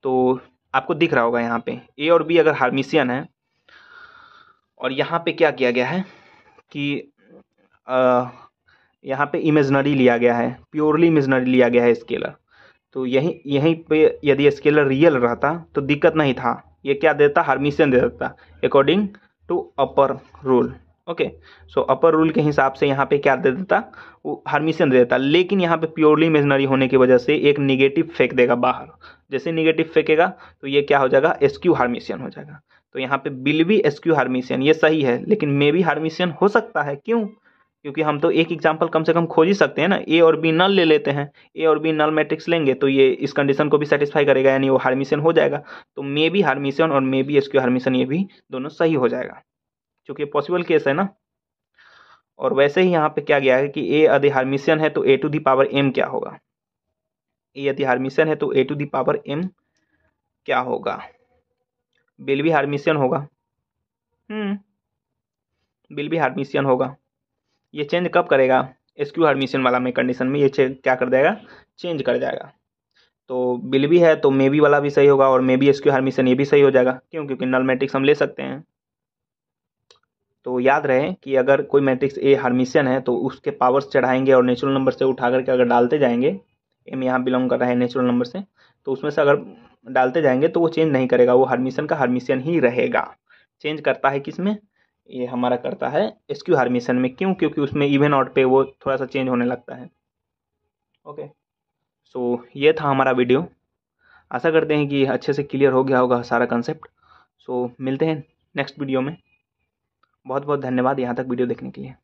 तो आपको दिख रहा होगा यहाँ पे ए और बी अगर हार्मिशियन है, और यहाँ पे क्या किया गया है कि यहाँ पे इमेजनरी लिया गया है, प्योरली इमेजनरी लिया गया है स्केलर। तो यहीं पे यदि स्केलर रियल रहता तो दिक्कत नहीं था, ये क्या देता, हार्मिशियन दे देता according to upper rule, okay. So upper rule के हिसाब से यहाँ पे क्या दे देता, वो हार्मिशियन दे देता। लेकिन यहाँ पे प्योरली इमेजनरी होने की वजह से एक निगेटिव फेंक देगा बाहर, जैसे निगेटिव फेंकेगा तो ये क्या हो जाएगा, एसक्यू हार्मिशियन हो जाएगा। तो यहाँ पे विल बी एसक्यू हार्मिशियन, ये सही है, लेकिन मे भी हार्मिशियन हो सकता है। क्यों? क्योंकि हम तो एक एग्जाम्पल कम से कम खोज ही सकते हैं ना। ए और बी नल ले लेते हैं, ए और बी नल मैट्रिक्स लेंगे तो ये इस कंडीशन को भी सेटिस्फाई करेगा, यानी वो हार्मिशियन हो जाएगा। तो मे बी हार्मिशियन और मे बी एसक्यू हार्मिशियन ये भी दोनों सही हो जाएगा, क्योंकि पॉसिबल केस है ना। और वैसे ही यहाँ पे क्या गया है कि ए यदि हार्मिशियन है तो ए टू दी पावर एम क्या होगा, ए यदि हार्मिशियन है तो ए टू दी पावर एम क्या होगा, बिल भी हार्मिशियन होगा, बिल भी हार्मिशियन होगा। ये चेंज कब करेगा, एसक्यू हार्मिशियन वाला में कंडीशन में ये क्या कर देगा, चेंज कर जाएगा। तो बिल भी है तो मे बी वाला भी सही होगा, और मे बी एसक्यू हर्मिशन ये भी सही हो जाएगा। क्यों? क्योंकि नल मैट्रिक्स हम ले सकते हैं। तो याद रहे कि अगर कोई मैट्रिक्स ए हर्मिशियन है तो उसके पावर्स चढ़ाएंगे और नेचुरल नंबर से उठा करके अगर डालते जाएंगे, एम यहाँ बिलोंग कर रहा है नेचुरल नंबर से, तो उसमें से अगर डालते जाएंगे तो वो चेंज नहीं करेगा, वो हर्मिशियन का हर्मिशियन ही रहेगा। चेंज करता है किस में? ये हमारा करता है एसक्यू हर्मिशियन में। क्यों? क्योंकि उसमें इवन आउट पे वो थोड़ा सा चेंज होने लगता है। ओके, सो ये था हमारा वीडियो। आशा करते हैं कि अच्छे से क्लियर हो गया होगा सारा कंसेप्ट। सो मिलते हैं नेक्स्ट वीडियो में। बहुत बहुत धन्यवाद यहाँ तक वीडियो देखने के लिए।